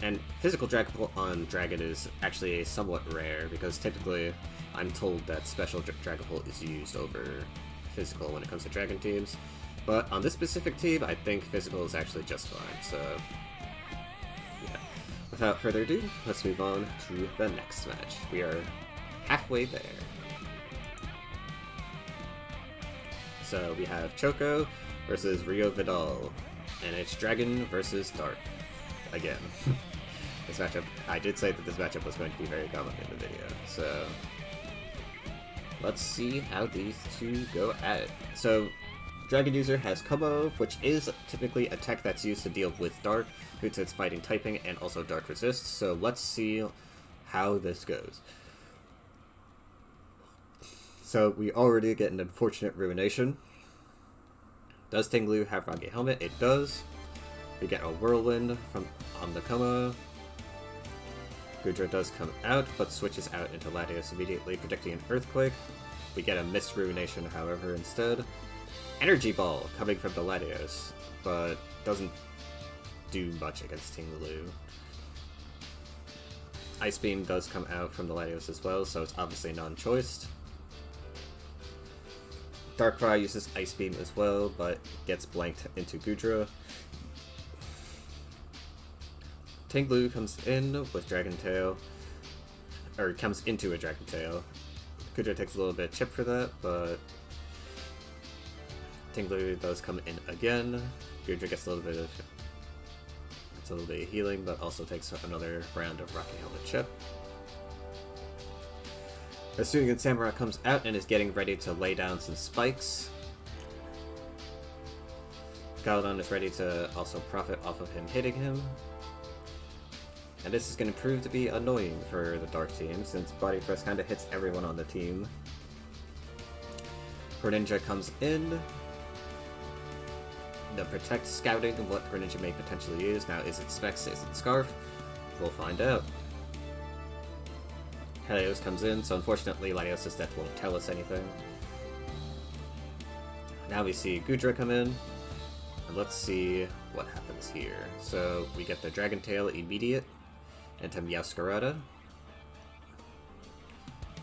And physical Dragapult on Dragon is actually somewhat rare, because typically I'm told that special Dragapult is used over physical when it comes to dragon teams. But on this specific team, I think physical is actually just fine, so yeah. Without further ado, let's move on to the next match. We are halfway there. So we have Choco versus Rio Vidal, and it's Dragon versus Dark. Again. This matchup, I did say that this matchup was going to be very common in the video, so let's see how these two go at it. So, Dragon user has Combo, which is typically a tech that's used to deal with Dark, due to its fighting typing and also Dark resist, so let's see how this goes. So, we already get an unfortunate Ruination. Does Tinglu have Rage Helmet? It does. We get a Whirlwind on the Como. Goodra does come out, but switches out into Latios immediately, predicting an Earthquake. We get a Mist Ruination, however, instead. Energy Ball coming from the Latios, but doesn't do much against Tinglu. Ice Beam does come out from the Latios as well, so it's obviously non-choiced. Darkrai uses Ice Beam as well, but gets blanked into Goodra. Tinglu comes in with Dragon Tail, or comes into a Dragon Tail. Goodra takes a little bit of chip for that, but Tinglu does come in again. Goodra gets a little bit of healing, but also takes another round of Rocky Helmet chip. Fusien Samurai comes out and is getting ready to lay down some spikes. Galadon is ready to also profit off of him hitting him. And this is going to prove to be annoying for the Dark team, since Body Press kind of hits everyone on the team. Greninja comes in. The Protect scouting what Greninja may potentially use. Now, is it Specs, is it Scarf? We'll find out. Helios comes in, so unfortunately Latios' death won't tell us anything. Now we see Goodra come in, and let's see what happens here. So we get the Dragon Tail immediate into Meowscarada.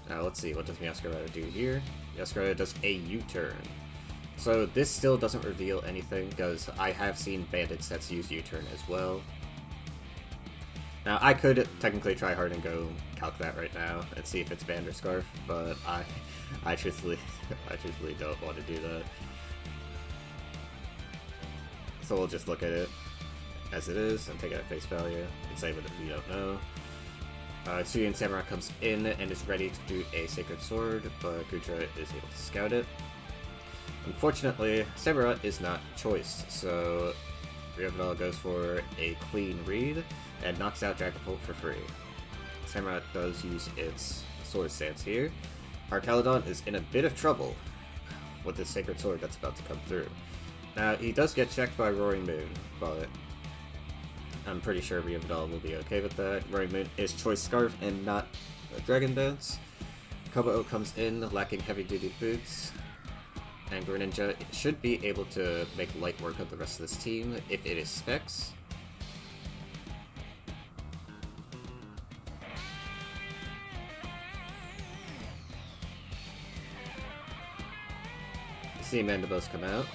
Now let's see, what does Meowscarada do here? Meowscarada does a U-turn. So this still doesn't reveal anything, because I have seen Bandit sets use U-turn as well. Now, I could technically try hard and go calc that right now and see if it's Band or Scarf, but I truthfully don't want to do that. So we'll just look at it as it is and take it at face value and say that we don't know. Fusien Samurai comes in and is ready to do a Sacred Sword, but Goodra is able to scout it. Unfortunately, Samurai is not choiced, so Rio Vidal goes for a clean read and knocks out Dragapult for free. Samurai does use its Sword Stance here. Our Caledon is in a bit of trouble with this Sacred Sword that's about to come through. Now, he does get checked by Roaring Moon, but I'm pretty sure Rio Vidal will be okay with that. Roaring Moon is Choice Scarf and not a Dragon Dance. Kobo comes in, lacking heavy-duty boots. And Greninja should be able to make light work of the rest of this team if it is Specs. See Mandibos come out.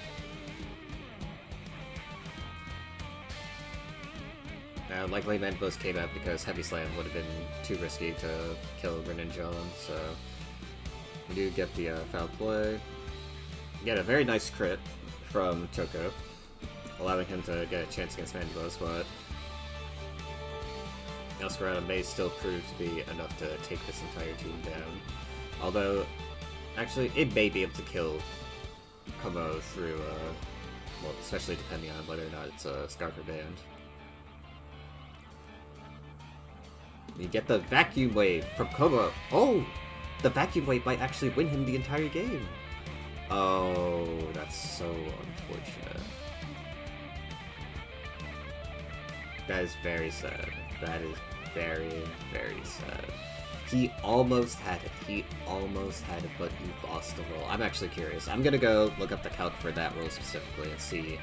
Now, likely Mandibos came out because Heavy Slam would have been too risky to kill Greninja on, so we do get the foul play. Get a very nice crit from Choco, allowing him to get a chance against Mandibos, but Meowscarada may still prove to be enough to take this entire team down. Although, actually, it may be able to kill Como through, well, especially depending on whether or not it's a Scarf or Band. You get the Vacuum Wave from Como. Oh! The Vacuum Wave might actually win him the entire game. Oh, that's so unfortunate. That is very sad. That is very, very sad. He almost had it. He almost had it, but he lost the roll. I'm actually curious. I'm gonna go look up the calc for that roll specifically and see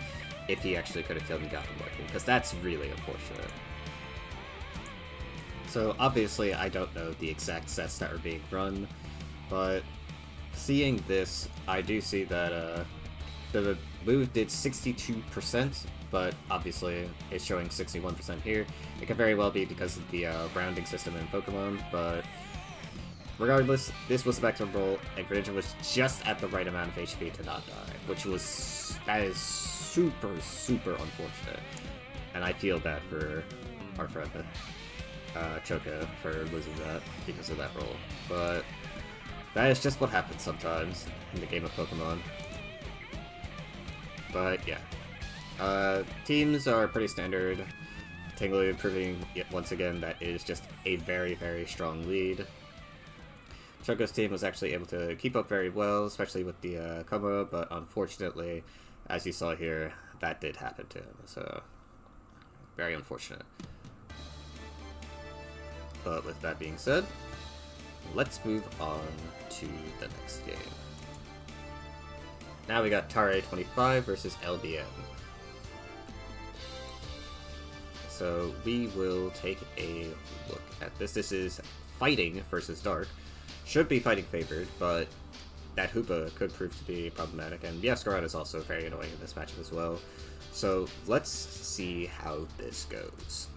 if he actually could have killed and got him working, because that's really unfortunate. So obviously I don't know the exact sets that are being run, but seeing this, I do see that the move did 62%, but obviously it's showing 61% here. It could very well be because of the rounding system in Pokemon, but regardless, this was Spectrum Roll, and Greninja was just at the right amount of HP to not die, that is super, super unfortunate. And I feel bad for our friend Choco for losing that because of that roll. But that is just what happens sometimes in the game of Pokemon. But yeah. Teams are pretty standard. Tinglu proving yet once again that it is just a very, very strong lead. Choco's team was actually able to keep up very well, especially with the combo, but unfortunately, as you saw here, that did happen to him, so very unfortunate. But with that being said, let's move on to the next game. Now we got Tare 25 versus LBM. So we will take a look at this. This is Fighting versus Dark. Should be Fighting favored, but that Hoopa could prove to be problematic, and Yaskarada is also very annoying in this matchup as well. So let's see how this goes.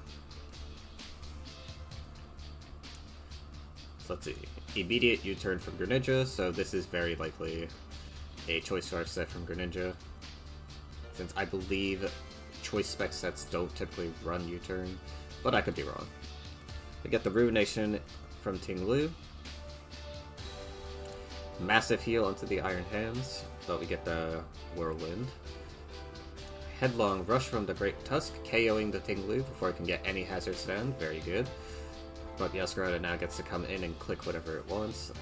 So let's see. Immediate U-turn from Greninja, so this is very likely a Choice Scarf set from Greninja, since I believe Choice Spec sets don't typically run U-turn, but I could be wrong. We get the Ruination from Tinglu. Massive heal onto the Iron Hands, but we get the Whirlwind. Headlong Rush from the Great Tusk, KOing the Tinglu before it can get any hazards down. Very good. But Yaskarada now gets to come in and click whatever it wants.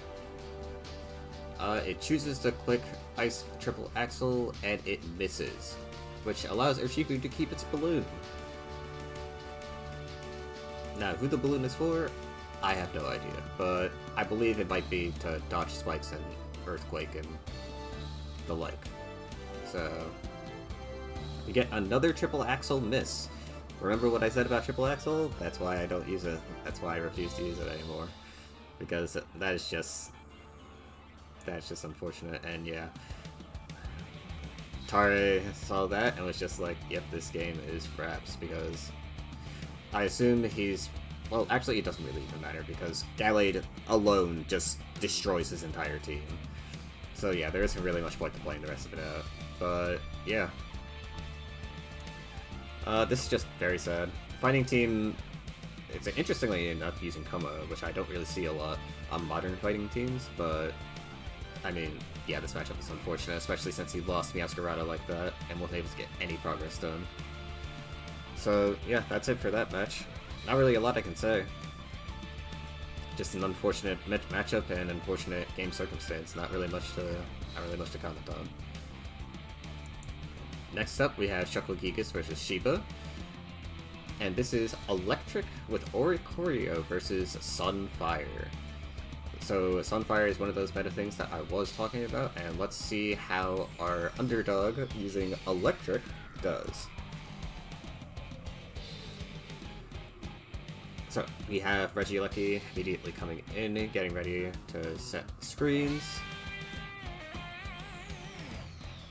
It chooses to click Ice Triple Axel, and it misses, which allows Urshifu to keep its balloon. Now, who the balloon is for, I have no idea, but I believe it might be to dodge spikes and Earthquake and the like. So, we get another Triple Axel miss. Remember what I said about Triple Axel? That's why I don't use it. That's why I refuse to use it anymore. Because that's just unfortunate, and yeah. Tare saw that and was just like, yep, this game is fraps, because I assume he's... Well, actually, it doesn't really even matter, because Gallade alone just destroys his entire team. So yeah, there isn't really much point to playing the rest of it out. But yeah. This is just very sad. Fighting team, it's interestingly enough using Como, which I don't really see a lot on modern fighting teams, but I mean, yeah, this matchup is unfortunate, especially since he lost Meowscarada like that and wasn't able to get any progress done. So yeah, that's it for that match. Not really a lot I can say. Just an unfortunate matchup and unfortunate game circumstance. Not really much to comment on. Next up, we have Shucklegigas versus Shiba. And this is Electric with Oricorio versus Sunfire. So Sunfire is one of those meta things that I was talking about, and let's see how our underdog using Electric does. So we have Regieleki immediately coming in, getting ready to set screens.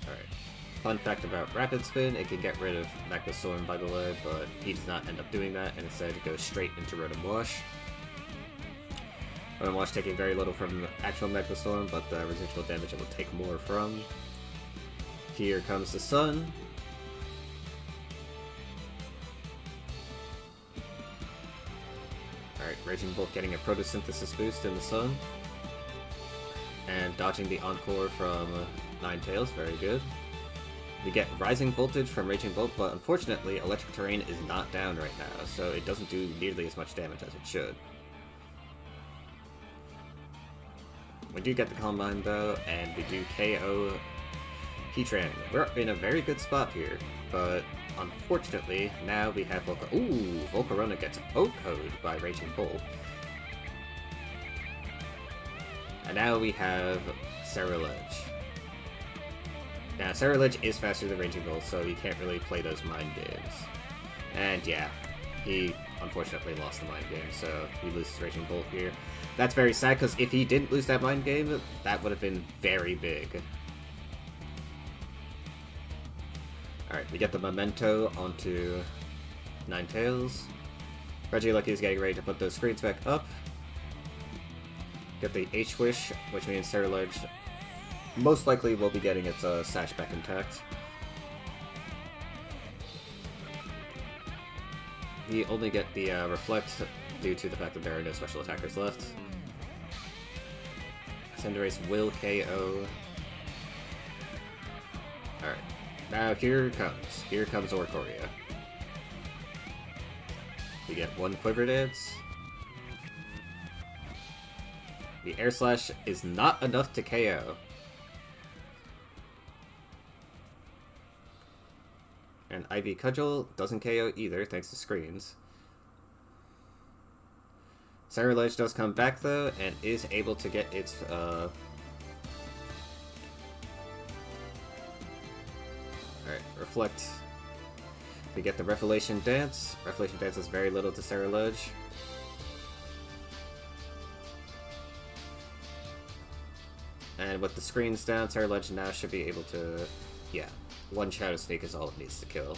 Alright. Fun fact about Rapid Spin, it can get rid of Magma Storm, by the way, but he does not end up doing that, and instead goes straight into Rotom Wash. Rotom Wash taking very little from actual Magma Storm, but the residual damage it will take more from. Here comes the Sun. Alright, Raging Bolt getting a Photosynthesis boost in the Sun. And dodging the Encore from Ninetales, very good. We get Rising Voltage from Raging Bolt, but unfortunately Electric Terrain is not down right now, so it doesn't do nearly as much damage as it should. We do get the Calm Mind though, and we do KO Heatran. We're in a very good spot here, but unfortunately, now we have Volcarona gets O-Code by Raging Bolt. And now we have Ceruledge. Now, Ceruledge is faster than Raging Bolt, so he can't really play those mind games. And yeah, he unfortunately lost the mind game, so he loses Raging Bolt here. That's very sad, because if he didn't lose that mind game, that would have been very big. Alright, we get the Memento onto Ninetales. Regilucky is getting ready to put those screens back up. Get the H-Wish, which means Ceruledge most likely will be getting its Sash back intact. We only get the Reflect due to the fact that there are no special attackers left. Cinderace will KO. Alright, now here comes. Here comes Oricorio. We get one Quiver Dance. The Air Slash is not enough to KO. And Ivy Cudgel doesn't KO either, thanks to screens. Ceruledge does come back though, and is able to get its Alright, Reflect. We get the Revelation Dance. Revelation Dance does very little to Ceruledge. And with the screens down, Ceruledge now should be able to, yeah, one Shadow Sneak is all it needs to kill.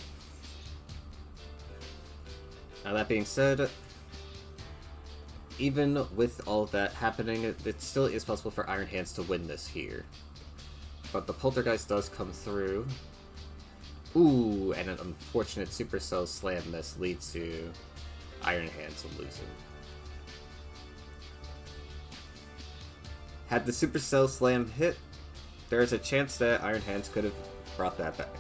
Now that being said, even with all of that happening, it still is possible for Iron Hands to win this here. But the Poltergeist does come through. Ooh, and an unfortunate Supercell Slam miss leads to Iron Hands losing. Had the Supercell Slam hit, there is a chance that Iron Hands could have brought that back.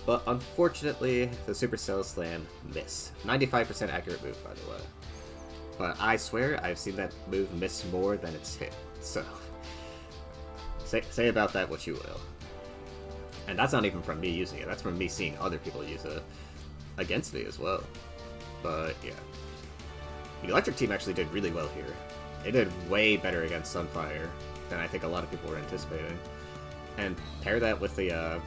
But unfortunately, the Supercell Slam missed. 95% accurate move, by the way. But I swear, I've seen that move miss more than it's hit. So, say about that what you will. And that's not even from me using it, that's from me seeing other people use it against me as well. But yeah. The Electric team actually did really well here. They did way better against Sunfire than I think a lot of people were anticipating. And pair that with the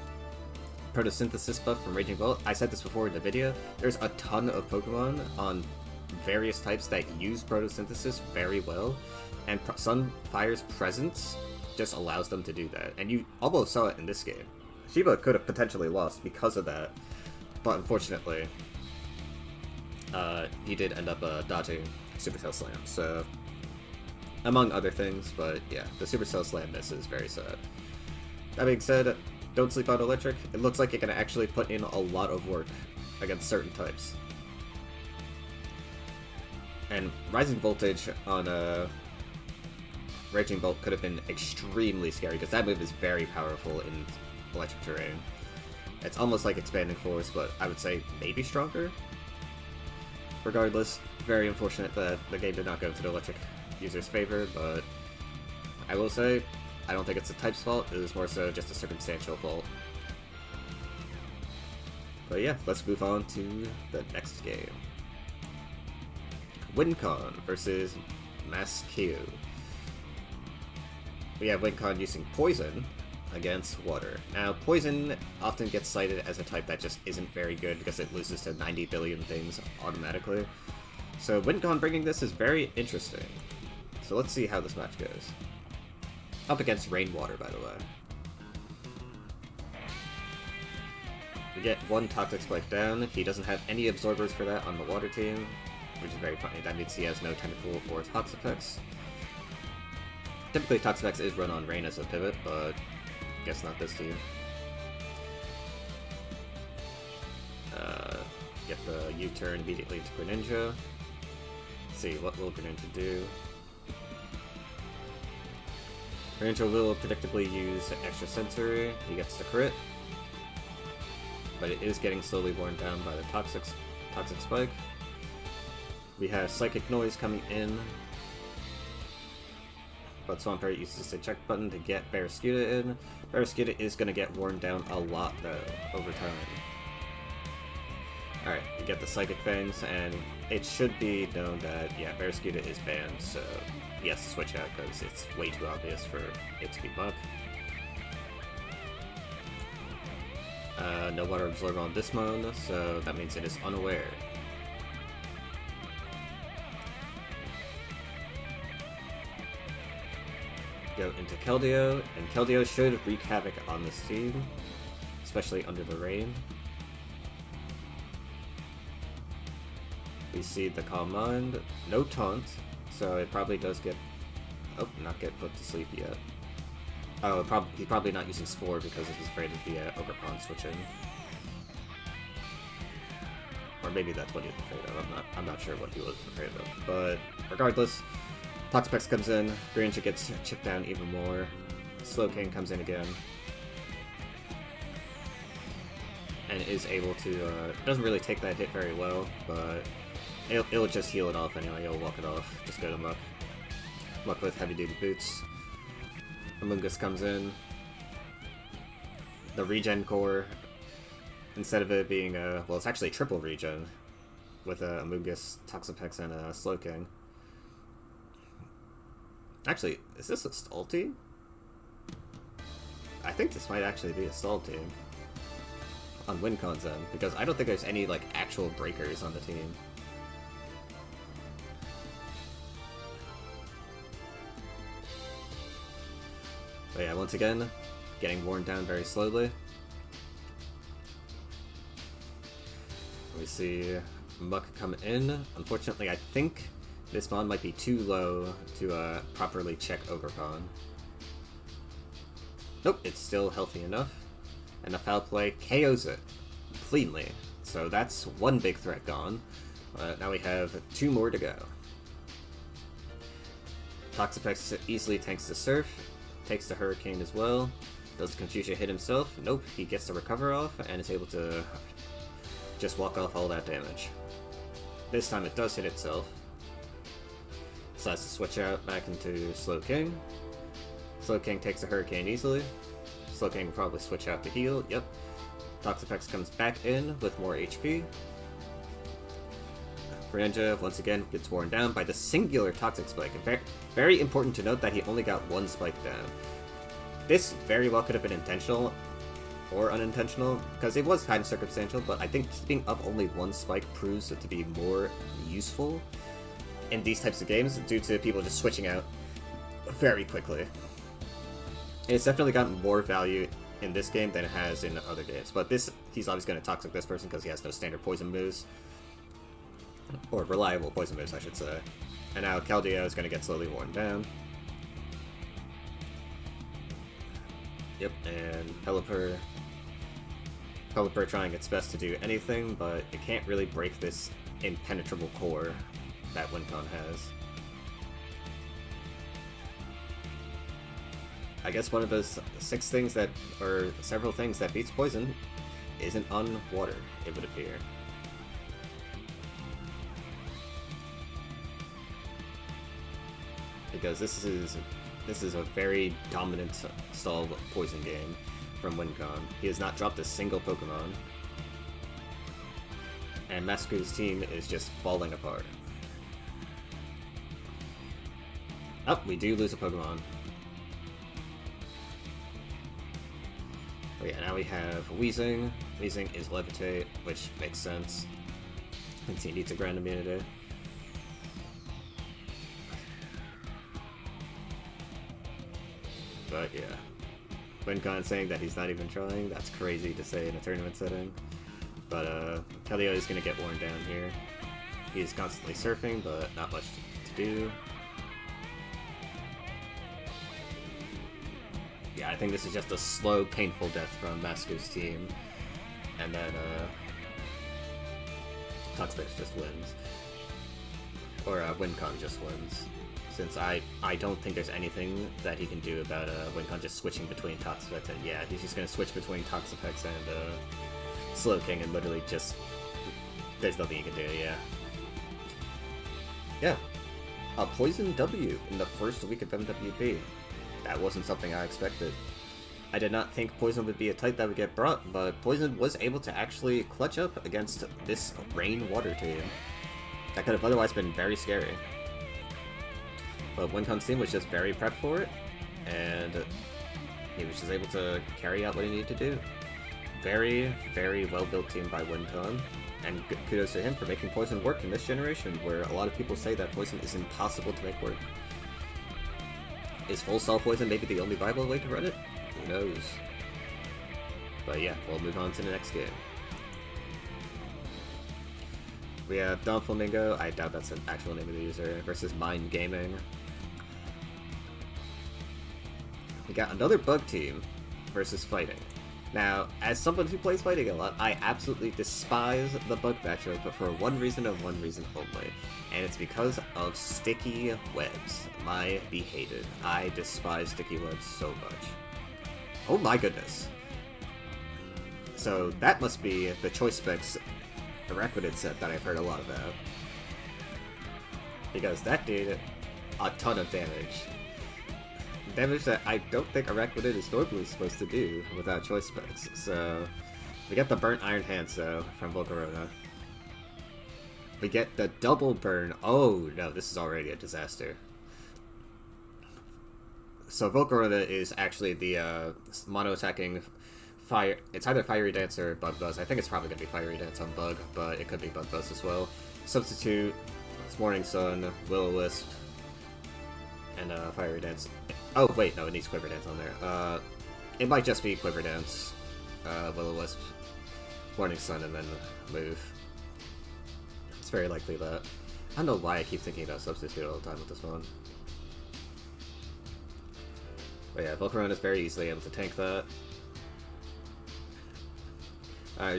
Photosynthesis buff from Raging Bolt. I said this before in the video, there's a ton of Pokemon on various types that use Photosynthesis very well, and Sunfire's presence just allows them to do that. And you almost saw it in this game. Shiba could have potentially lost because of that, but unfortunately, he did end up dodging Supercell Slam, so among other things, but yeah, the Supercell Slam miss is very sad. That being said, don't sleep on Electric. It looks like it can actually put in a lot of work against certain types. And Rising Voltage on Raging Bolt could have been extremely scary, because that move is very powerful in electric terrain. It's almost like Expanding Force, but I would say maybe stronger. Regardless, very unfortunate that the game did not go to the electric user's favor, but I will say, I don't think it's the type's fault, it was more so just a circumstantial fault. But yeah, let's move on to the next game. Wincon versus MassKeauuu. We have Wincon using Poison against Water. Now, Poison often gets cited as a type that just isn't very good because it loses to 90 billion things automatically. So Wincon bringing this is very interesting. So let's see how this match goes. Up against Rainwater, by the way. We get one Toxic Spike down. He doesn't have any absorbers for that on the Water team, which is very funny. That means he has no Tentacle or Toxapex. Typically, Toxapex is run on Rain as a pivot, but I guess not this team. Get the U-turn immediately to Greninja. Let's see, what will Greninja do? Greninja will predictably use Extra Sensory. He gets the crit, but it is getting slowly worn down by the Toxic Spike. We have Psychic Noise coming in, but Swampert uses the check button to get Barraskewda in. Barraskewda is going to get worn down a lot, though, over time. Alright, we get the Psychic Fangs, and it should be known that, yeah, Barraskewda is banned, so he has to switch out because it's way too obvious for it to be Muck. No Water Absorb on this Mon, so that means it is unaware. go into Keldeo, and Keldeo should wreak havoc on this team, especially under the rain. We see the Calm Mind, no taunt, so it probably does get... Oh, not get put to sleep yet. Oh, he's probably not using Spore because he's afraid of the Overpawn switching. Or maybe that's what he's afraid of, I'm not sure what he was afraid of. But regardless, Toxapex comes in, Greninja gets chipped down even more, Slowking comes in again. And is able to, doesn't really take that hit very well, but it'll just heal it off anyway, it'll walk it off, just go to Muck. Muck with heavy duty boots. Amoonguss comes in. The regen core, instead of it being well, it's actually triple regen with Amoonguss, Toxapex, and Slowking. Actually, is this a stall team? I think this might actually be a stall team on Wincon's end, because I don't think there's any like actual breakers on the team. But yeah, once again, getting worn down very slowly. We see Muck come in. Unfortunately, I think this Mon might be too low to properly check Overpawn. Nope, it's still healthy enough. And the Foul Play KOs it cleanly. So that's one big threat gone. Now we have 2 more to go. Toxapex easily tanks the Surf. Takes the Hurricane as well. Does the Confusion hit himself? Nope, he gets the Recover off and is able to just walk off all that damage. This time it does hit itself. Decides to switch out back into Slowking. Slowking takes the Hurricane easily. Slowking will probably switch out to heal, yep. Toxapex comes back in with more HP. Greninja, once again, gets worn down by the singular Toxic Spike. Very important to note that he only got 1 spike down. This very well could have been intentional or unintentional, because it was kind of circumstantial, but I think keeping up only 1 spike proves it to be more useful in these types of games due to people just switching out very quickly. It's definitely gotten more value in this game than it has in other games, but he's always going to Toxic this person because he has no standard poison moves. Or reliable poison moves, I should say. And now Keldeo is going to get slowly worn down. Yep, and Pelipper trying its best to do anything, but it can't really break this impenetrable core that Wincon has. I guess one of those 6 things that, or several things that beats poison isn't on water, it would appear. Because this is a very dominant stall poison game from Wincon. He has not dropped a single Pokemon. And MassKeauu's team is just falling apart. Oh, we do lose a Pokemon. Oh yeah, now we have Weezing. Weezing is Levitate, which makes sense, since he needs a ground immunity. But yeah, Wincon saying that he's not even trying, that's crazy to say in a tournament setting. But Keldeo is going to get worn down here. He's constantly surfing, but not much to do. Yeah, I think this is just a slow, painful death from MassKeauu's team. And then Toxapex just wins. Or Wincon just wins. Since I don't think there's anything that he can do about Wincon just switching between Toxapex, and yeah, he's just gonna switch between Toxapex and Slowking, and literally just there's nothing he can do. Yeah, a Poison W in the first week of MWP. That wasn't something I expected. I did not think Poison would be a type that would get brought, but Poison was able to actually clutch up against this Rain Water team. That could have otherwise been very scary. But Wincon's team was just very prepped for it, and he was just able to carry out what he needed to do. Very, very well-built team by Wincon, and kudos to him for making Poison work in this generation, where a lot of people say that Poison is impossible to make work. Is full Soul Poison maybe the only viable way to run it? Who knows? But yeah, we'll move on to the next game. We have Doflamingo, I doubt that's an actual name of the user, versus Mind Gaming. We got another Bug team versus Fighting. Now, as someone who plays Fighting a lot, I absolutely despise the Bug matchup, but for one reason and one reason only. And it's because of sticky webs. My be hated. I despise sticky webs so much. Oh my goodness. So that must be the Choice Specs Araquanid set that I've heard a lot about. Because that did a ton of damage. Damage that I don't think Araquanid is normally supposed to do without Choice Specs. So we get the Burnt Iron Hands though from Volcarona. We get the double burn. Oh no, this is already a disaster. So Volcarona is actually the mono-attacking fire. It's either Fiery Dance or Bug Buzz. I think it's probably going to be Fiery Dance on Bug, but it could be Bug Buzz as well. Substitute, Morning Sun, Will-O-Wisp, and Fiery Dance. Oh wait, no, it needs Quiver Dance on there. It might just be Quiver Dance, Will-O-Wisp, Morning Sun, and then move. It's very likely that. I don't know why I keep thinking about Substitute all the time with this one. But yeah, Volcarona is very easily able to tank that.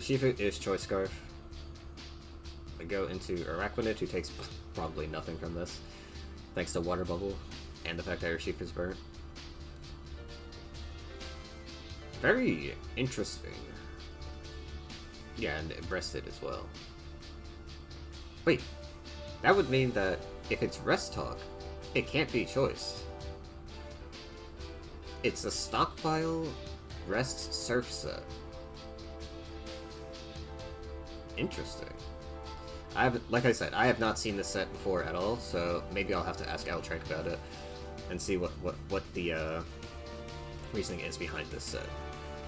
Shiba is Choice Scarf. We go into Araquanid, who takes probably nothing from this, thanks to Water Bubble and the fact that Urshifu is burnt. Very interesting. Yeah, and breasted as well. Wait, that would mean that if it's Rest Talk, it can't be Choice. It's a Stockpile Rest Surf set. Interesting. Like I said, I have not seen this set before at all, so maybe I'll have to ask Altrek about it and see what the reasoning is behind this set.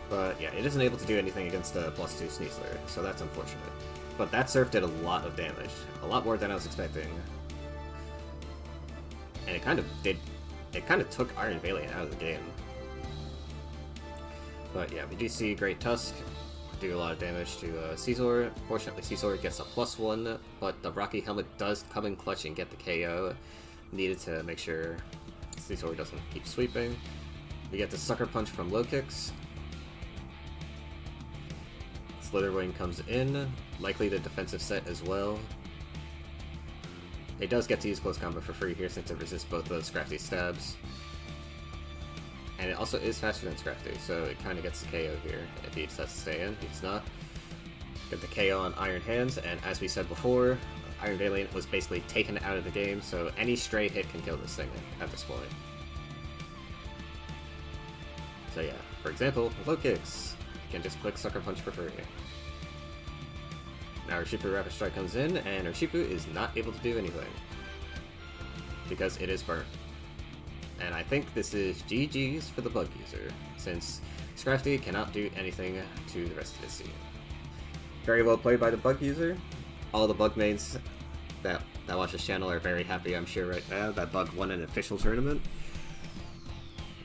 But yeah, it isn't able to do anything against the +2 Sneasler, so that's unfortunate. But that Surf did a lot of damage, a lot more than I was expecting, and it kind of took Iron Valiant out of the game. But yeah, we do see Great Tusk do a lot of damage to Scizor. Fortunately, Scizor gets a +1, but the Rocky Helmet does come in clutch and get the KO needed to make sure Scizor doesn't keep sweeping. We get the Sucker Punch from Low Kicks. Slitherwing comes in, likely the defensive set as well. It does get to use Close Combat for free here since it resists both of Scrafty stabs. And it also is faster than Scrafty, so it kind of gets the KO here if he decides to stay in. He does not. Get the KO on Iron Hands, and as we said before, Iron Valiant was basically taken out of the game, so any stray hit can kill this thing at this point. So yeah, for example, Low Kicks. You can just click Sucker Punch for free. Now Urshifu Rapid Strike comes in, and Urshifu is not able to do anything because it is burnt. And I think this is GG's for the Bug user, since Scrafty cannot do anything to the rest of his team. Very well played by the Bug user. All the Bug mains that watch this channel are very happy, I'm sure, right now that Bug won an official tournament.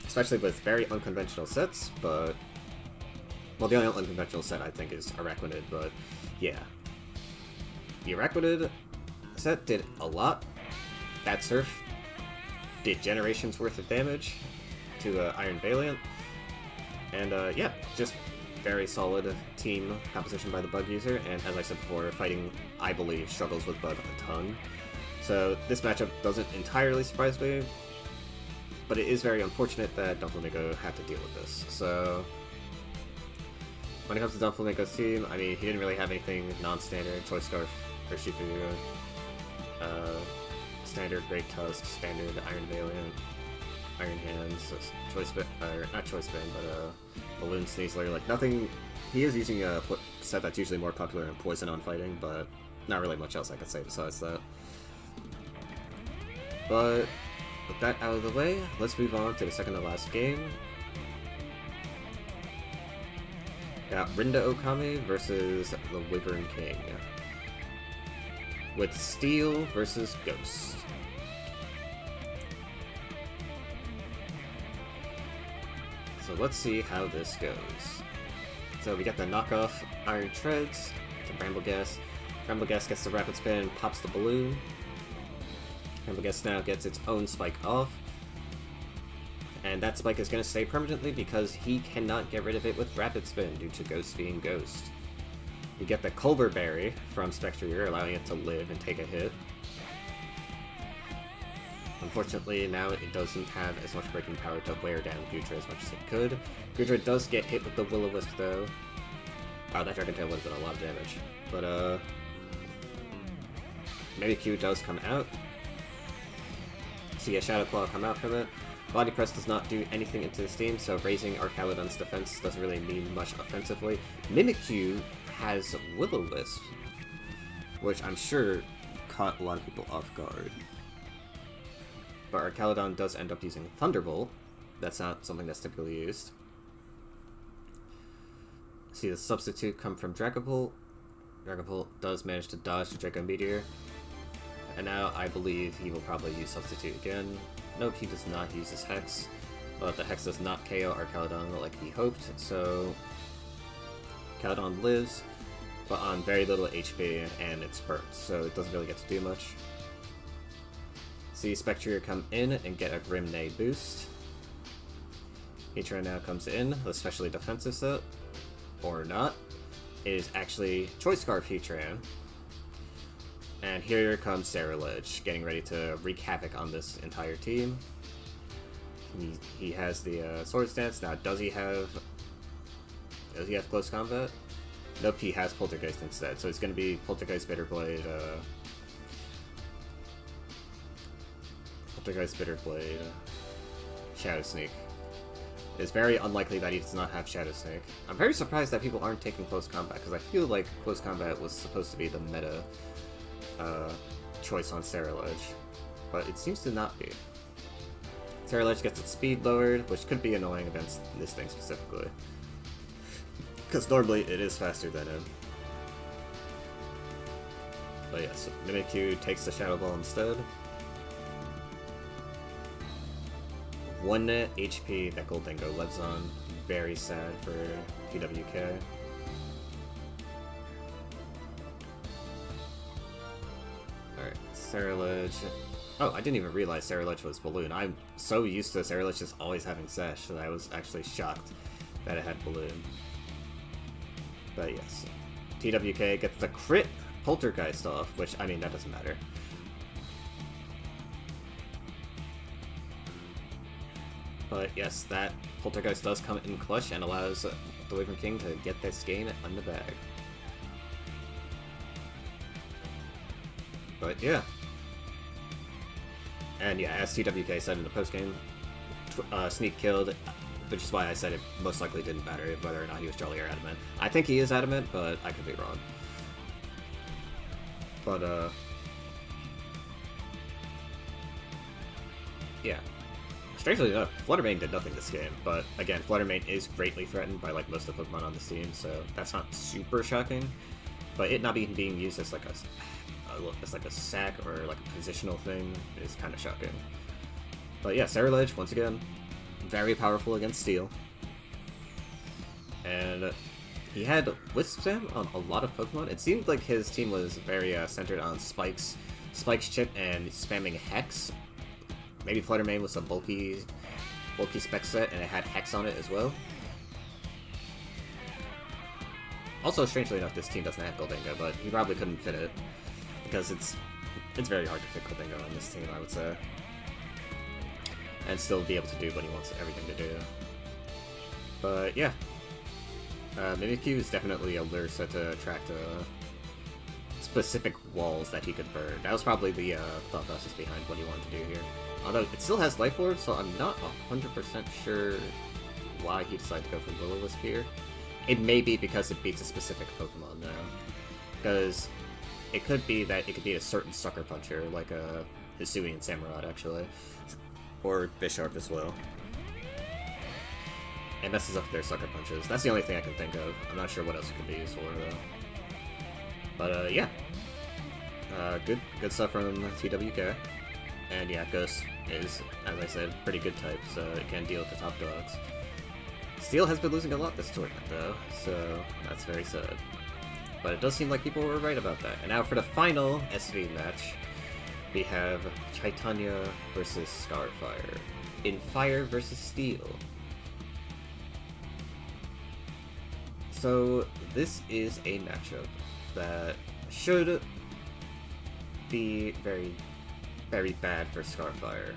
Especially with very unconventional sets, but... well, the only unconventional set I think is Araquanid, but yeah. The Araquanid set did a lot. That Surf did generations worth of damage to Iron Valiant, and yeah, just very solid team composition by the Bug user, and as I said before, Fighting, I believe, struggles with Bug a ton, so this matchup doesn't entirely surprise me, but it is very unfortunate that Doflamingo had to deal with this. So when it comes to Doflamingo's team, I mean, he didn't really have anything non-standard. Choice Scarf, Urshifu, standard Great Tusk, standard Iron Valiant, Iron Hands, Choice Band, or not Choice Band, but Balloon Sneasler, like nothing. He is using a set that's usually more popular in Poison on Fighting, but not really much else I could say besides that. But with that out of the way, let's move on to the second to last game. Got RindoOkami versus TheWyvernKing. With Steel versus Ghost. let's see how this goes. So we got the knockoff Iron Treads, the Bramblegas. Bramblegas gets the Rapid Spin and pops the balloon. Bramblegas now gets its own spike off. And that spike is going to stay permanently because he cannot get rid of it with Rapid Spin due to Ghost being Ghost. You get the Colbur Berry from Spectrier, allowing it to live and take a hit. Unfortunately, now it doesn't have as much breaking power to wear down Goodra as much as it could. Goodra does get hit with the Will-O-Wisp though. Wow, that Dragon Tail would have done a lot of damage. But, MassKeauuu does come out. See a Shadow Claw come out from it. Body Press does not do anything into this team, so raising Archaludon's defense doesn't really mean much offensively. MassKeauuu has Will-O-Wisp, which I'm sure caught a lot of people off guard. But Archaludon does end up using Thunderbolt. That's not something that's typically used. See the substitute come from Dragapult. Dragapult does manage to dodge the Draco Meteor. And now I believe he will probably use Substitute again. Nope, he does not use his Hex. But the Hex does not KO Archaludon like he hoped, so Archaludon lives, but on very little HP, and it's burnt, so it doesn't really get to do much. See Spectrier come in and get a Grimnay boost. Heatran now comes in, especially defensive set, or not. It is actually Choice Scarf Heatran. And here comes Ceruledge, getting ready to wreak havoc on this entire team. He has the Swords Dance. Now, does he have Close Combat? Nope, he has Poltergeist instead. So it's going to be Poltergeist, Bitterblade, Shadow Sneak. It's very unlikely that he does not have Shadow Sneak. I'm very surprised that people aren't taking Close Combat, because I feel like Close Combat was supposed to be the meta choice on Ceruledge, but it seems to not be. Ceruledge gets its speed lowered, which could be annoying against this thing specifically, because normally it is faster than him. But yeah, so MassKeauuu takes the Shadow Ball instead. 1 HP that Gholdengo lives on. Very sad for TWK. Alright, Ceruledge. Oh, I didn't even realize Ceruledge was Balloon. I'm so used to Ceruledge just always having Sash that I was actually shocked that it had Balloon. But yes, TWK gets the crit Poltergeist off, which, I mean, that doesn't matter. But yes, that Poltergeist does come in clutch and allows TheWyvernKing to get this game in the bag. But yeah. And yeah, as TWK said in the postgame, Sneak killed, which is why I said it most likely didn't matter whether or not he was Jolly or Adamant. I think he is Adamant, but I could be wrong. But, yeah. Strangely enough, Fluttermane did nothing this game, but again, Fluttermane is greatly threatened by like most of the Pokemon on this team, so that's not super shocking. But it not even being used as like a sack or like a positional thing is kind of shocking. But yeah, Ceruledge once again, very powerful against Steel, and he had Wisp Spam on a lot of Pokemon. It seemed like his team was very centered on Spike's chip and spamming Hex. Maybe Fluttermane was a bulky spec set and it had Hex on it as well. Also, strangely enough, this team doesn't have Gholdengo, but he probably couldn't fit it because it's very hard to fit Gholdengo on this team, I would say, and still be able to do what he wants everything to do. But yeah, MassKeauuu is definitely a lure set to attract specific walls that he could burn. That was probably the thought process behind what he wanted to do here. Although it still has Life Orb, so I'm not 100% sure why he decided to go for Will-O-Wisp here. It may be because it beats a specific Pokemon now. Because it could be that it could beat a certain Sucker Puncher, like a Hisui and Samurott actually. Or Bisharp as well. It messes up their Sucker Punches. That's the only thing I can think of. I'm not sure what else it could be used for though. But yeah. Good stuff from TWK. And yeah, Ghost is, as I said, pretty good type, so it can deal with the top dogs. Steel has been losing a lot this tournament, though, so that's very sad. But it does seem like people were right about that. And now for the final SV match, we have Chaitanya versus Scarfire in Fire versus Steel. So this is a matchup that should be very, very bad for Scarfire.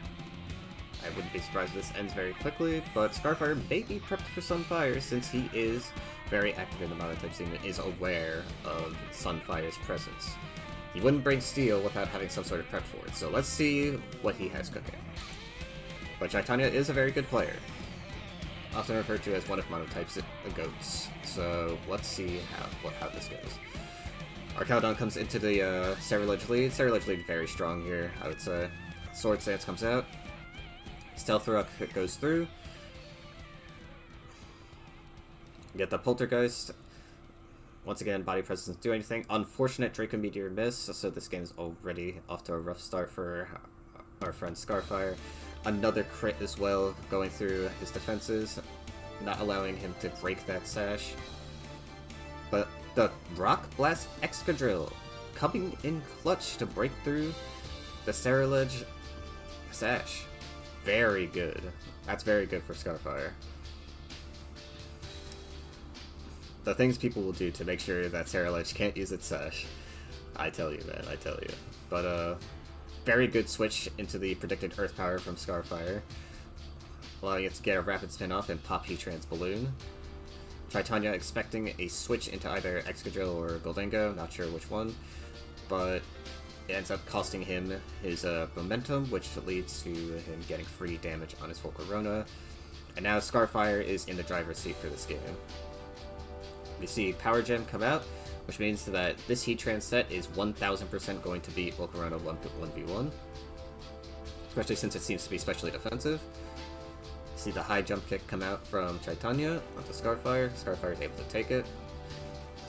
I wouldn't be surprised if this ends very quickly, but Scarfire may be prepped for Sunfire since he is very active in the Monotype scene and is aware of Sunfire's presence. He wouldn't bring Steel without having some sort of prep for it, so let's see what he has cooking. But Chaitanya is a very good player, often referred to as one of Monotype's GOATs, so let's see how this goes. Our countdown comes into the Ceruledge lead. Ceruledge lead very strong here, I would say. Sword Stance comes out. Stealth Rock goes through. Get the Poltergeist. Once again, Body Presence doesn't do anything. Unfortunate Draco Meteor miss, so this game is already off to a rough start for our friend Scarfire. Another crit as well, going through his defenses, not allowing him to break that sash. But the Rock Blast Excadrill coming in clutch to break through the Ceruledge sash. Very good. That's very good for Scarfire. The things people will do to make sure that Ceruledge can't use its sash. I tell you, man, I tell you. But, very good switch into the predicted Earth Power from Scarfire, allowing it to get a rapid spin-off and pop Heatran's Balloon. Chaitanya expecting a switch into either Excadrill or Gholdengo, not sure which one, but it ends up costing him his momentum, which leads to him getting free damage on his Volcarona. And now Scarfire is in the driver's seat for this game. We see Power Gem come out, which means that this Heatran set is 1000% going to beat Volcarona 1v1, especially since it seems to be specially defensive. See the high jump kick come out from Chaitanya onto Scarfire. Scarfire is able to take it.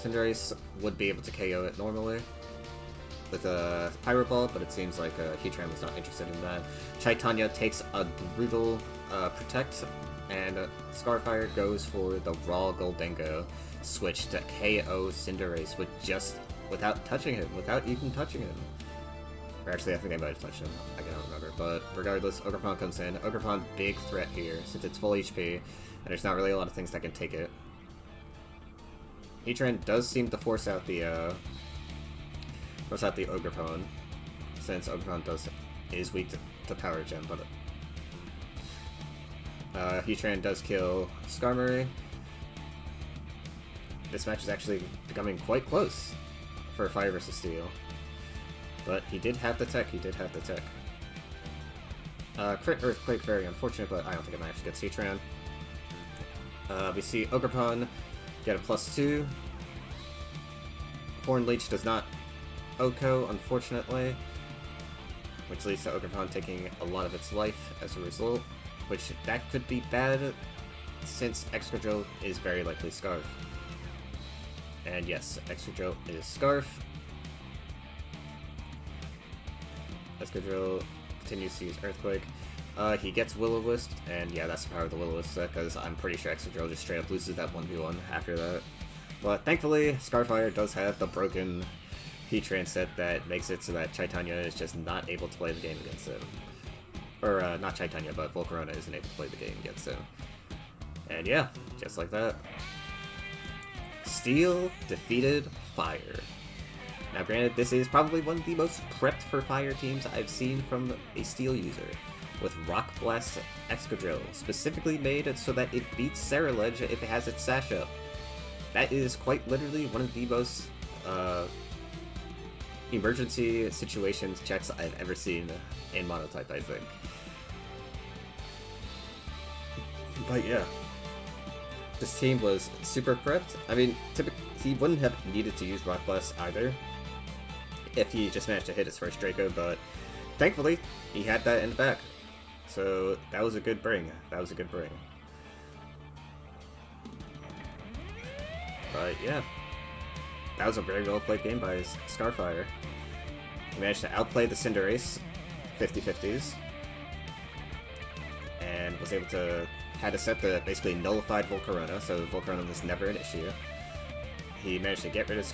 Cinderace would be able to KO it normally with a Pyro Ball, but it seems like Heatran was not interested in that. Chaitanya takes a brutal Protect, and Scarfire goes for the raw Gholdengo switch to KO Cinderace without touching him, without even touching him. Or actually, I think they might have touched him. I cannot remember. But regardless, Ogerpon comes in. Ogerpon, big threat here, since it's full HP, and there's not really a lot of things that can take it. Heatran does seem to force out the Ogerpon, since Ogerpon is weak to Power Gem, but Heatran does kill Skarmory. This match is actually becoming quite close for Fire versus Steel. But he did have the tech, Crit Earthquake, very unfortunate, but I don't think it matches against Heatran. We see Ogerpon get a +2. Horn Leech does not OHKO, unfortunately, which leads to Ogerpon taking a lot of its life as a result, which that could be bad, since Excadrill is very likely Scarf. And yes, Excadrill is Scarf. Excadrill continues to use Earthquake. He gets Will-O-Wisp, and yeah, that's the power of the Will-O-Wisp set, because I'm pretty sure Excadrill just straight up loses that 1v1 after that. But thankfully, Scarfire does have the broken Heatran set that makes it so that Chaitanya is just not able to play the game against him. Or, not Chaitanya, but Volcarona isn't able to play the game against him. And yeah, just like that. Steel defeated Fire. Now granted, this is probably one of the most prepped for Fire teams I've seen from a Steel user, with Rock Blast Excadrill, specifically made so that it beats Ceruledge if it has its sash up. That is quite literally one of the most emergency situations checks I've ever seen in Monotype, I think. But yeah, this team was super prepped. I mean, typically he wouldn't have needed to use Rock Blast either if he just managed to hit his first Draco, but thankfully he had that in the back. So that was a good bring. That was a good bring. But yeah, that was a very well played game by Scarfire. He managed to outplay the Cinderace 50-50s. and was able to had a set that basically nullified Volcarona, so Volcarona was never an issue. He managed to get rid of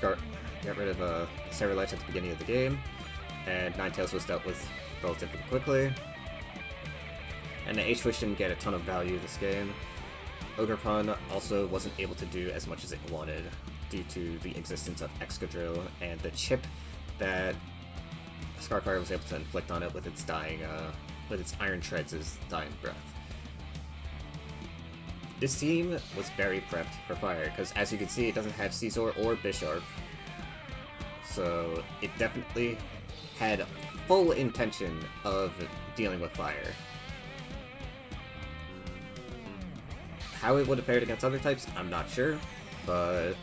Cerulite at the beginning of the game, and Ninetales was dealt with relatively quickly. And the H-Wish didn't get a ton of value this game. Ogerpon also wasn't able to do as much as it wanted due to the existence of Excadrill and the chip that Scarfire was able to inflict on it with its Iron Treads' dying breath. This team was very prepped for fire, because as you can see, it doesn't have Scizor or Bisharp. So it definitely had full intention of dealing with fire. How it would have fared against other types, I'm not sure, but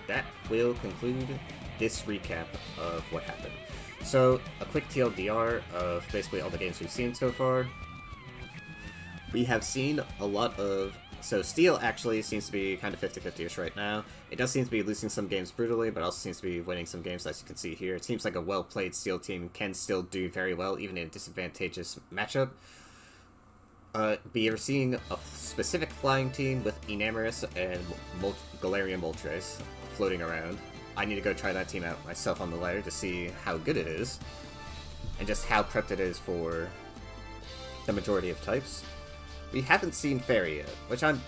that will conclude this recap of what happened. So, a quick TLDR of basically all the games we've seen so far. We have seen a lot of... So, Steel actually seems to be kind of 50-50ish right now. It does seem to be losing some games brutally, but also seems to be winning some games, as you can see here. It seems like a well-played Steel team can still do very well, even in a disadvantageous matchup. We are seeing a specific flying team with Enamorus and Galarian Moltres floating around. I need to go try that team out myself on the ladder to see how good it is, and just how prepped it is for the majority of types. We haven't seen Fairy yet, which I'm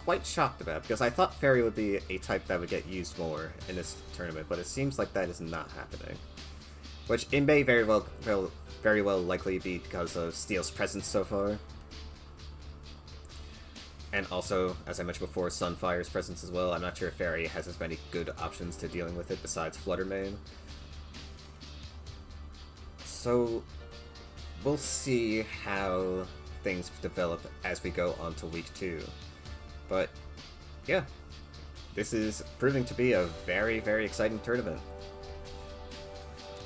quite shocked about, because I thought Fairy would be a type that would get used more in this tournament, but it seems like that is not happening. Which it may very well likely be because of Steel's presence so far. And also, as I mentioned before, Sunfire's presence as well. I'm not sure if Fairy has as many good options to dealing with it besides Fluttermane. So, we'll see how things develop as we go on to week 2. But, yeah. This is proving to be a very, very exciting tournament.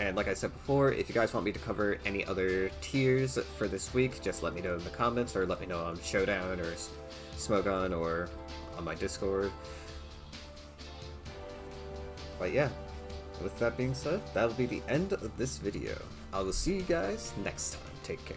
And like I said before, if you guys want me to cover any other tiers for this week, just let me know in the comments, or let me know on Showdown, or Smogon, or on my Discord. But yeah, with that being said, that'll be the end of this video. I will see you guys next time. Take care.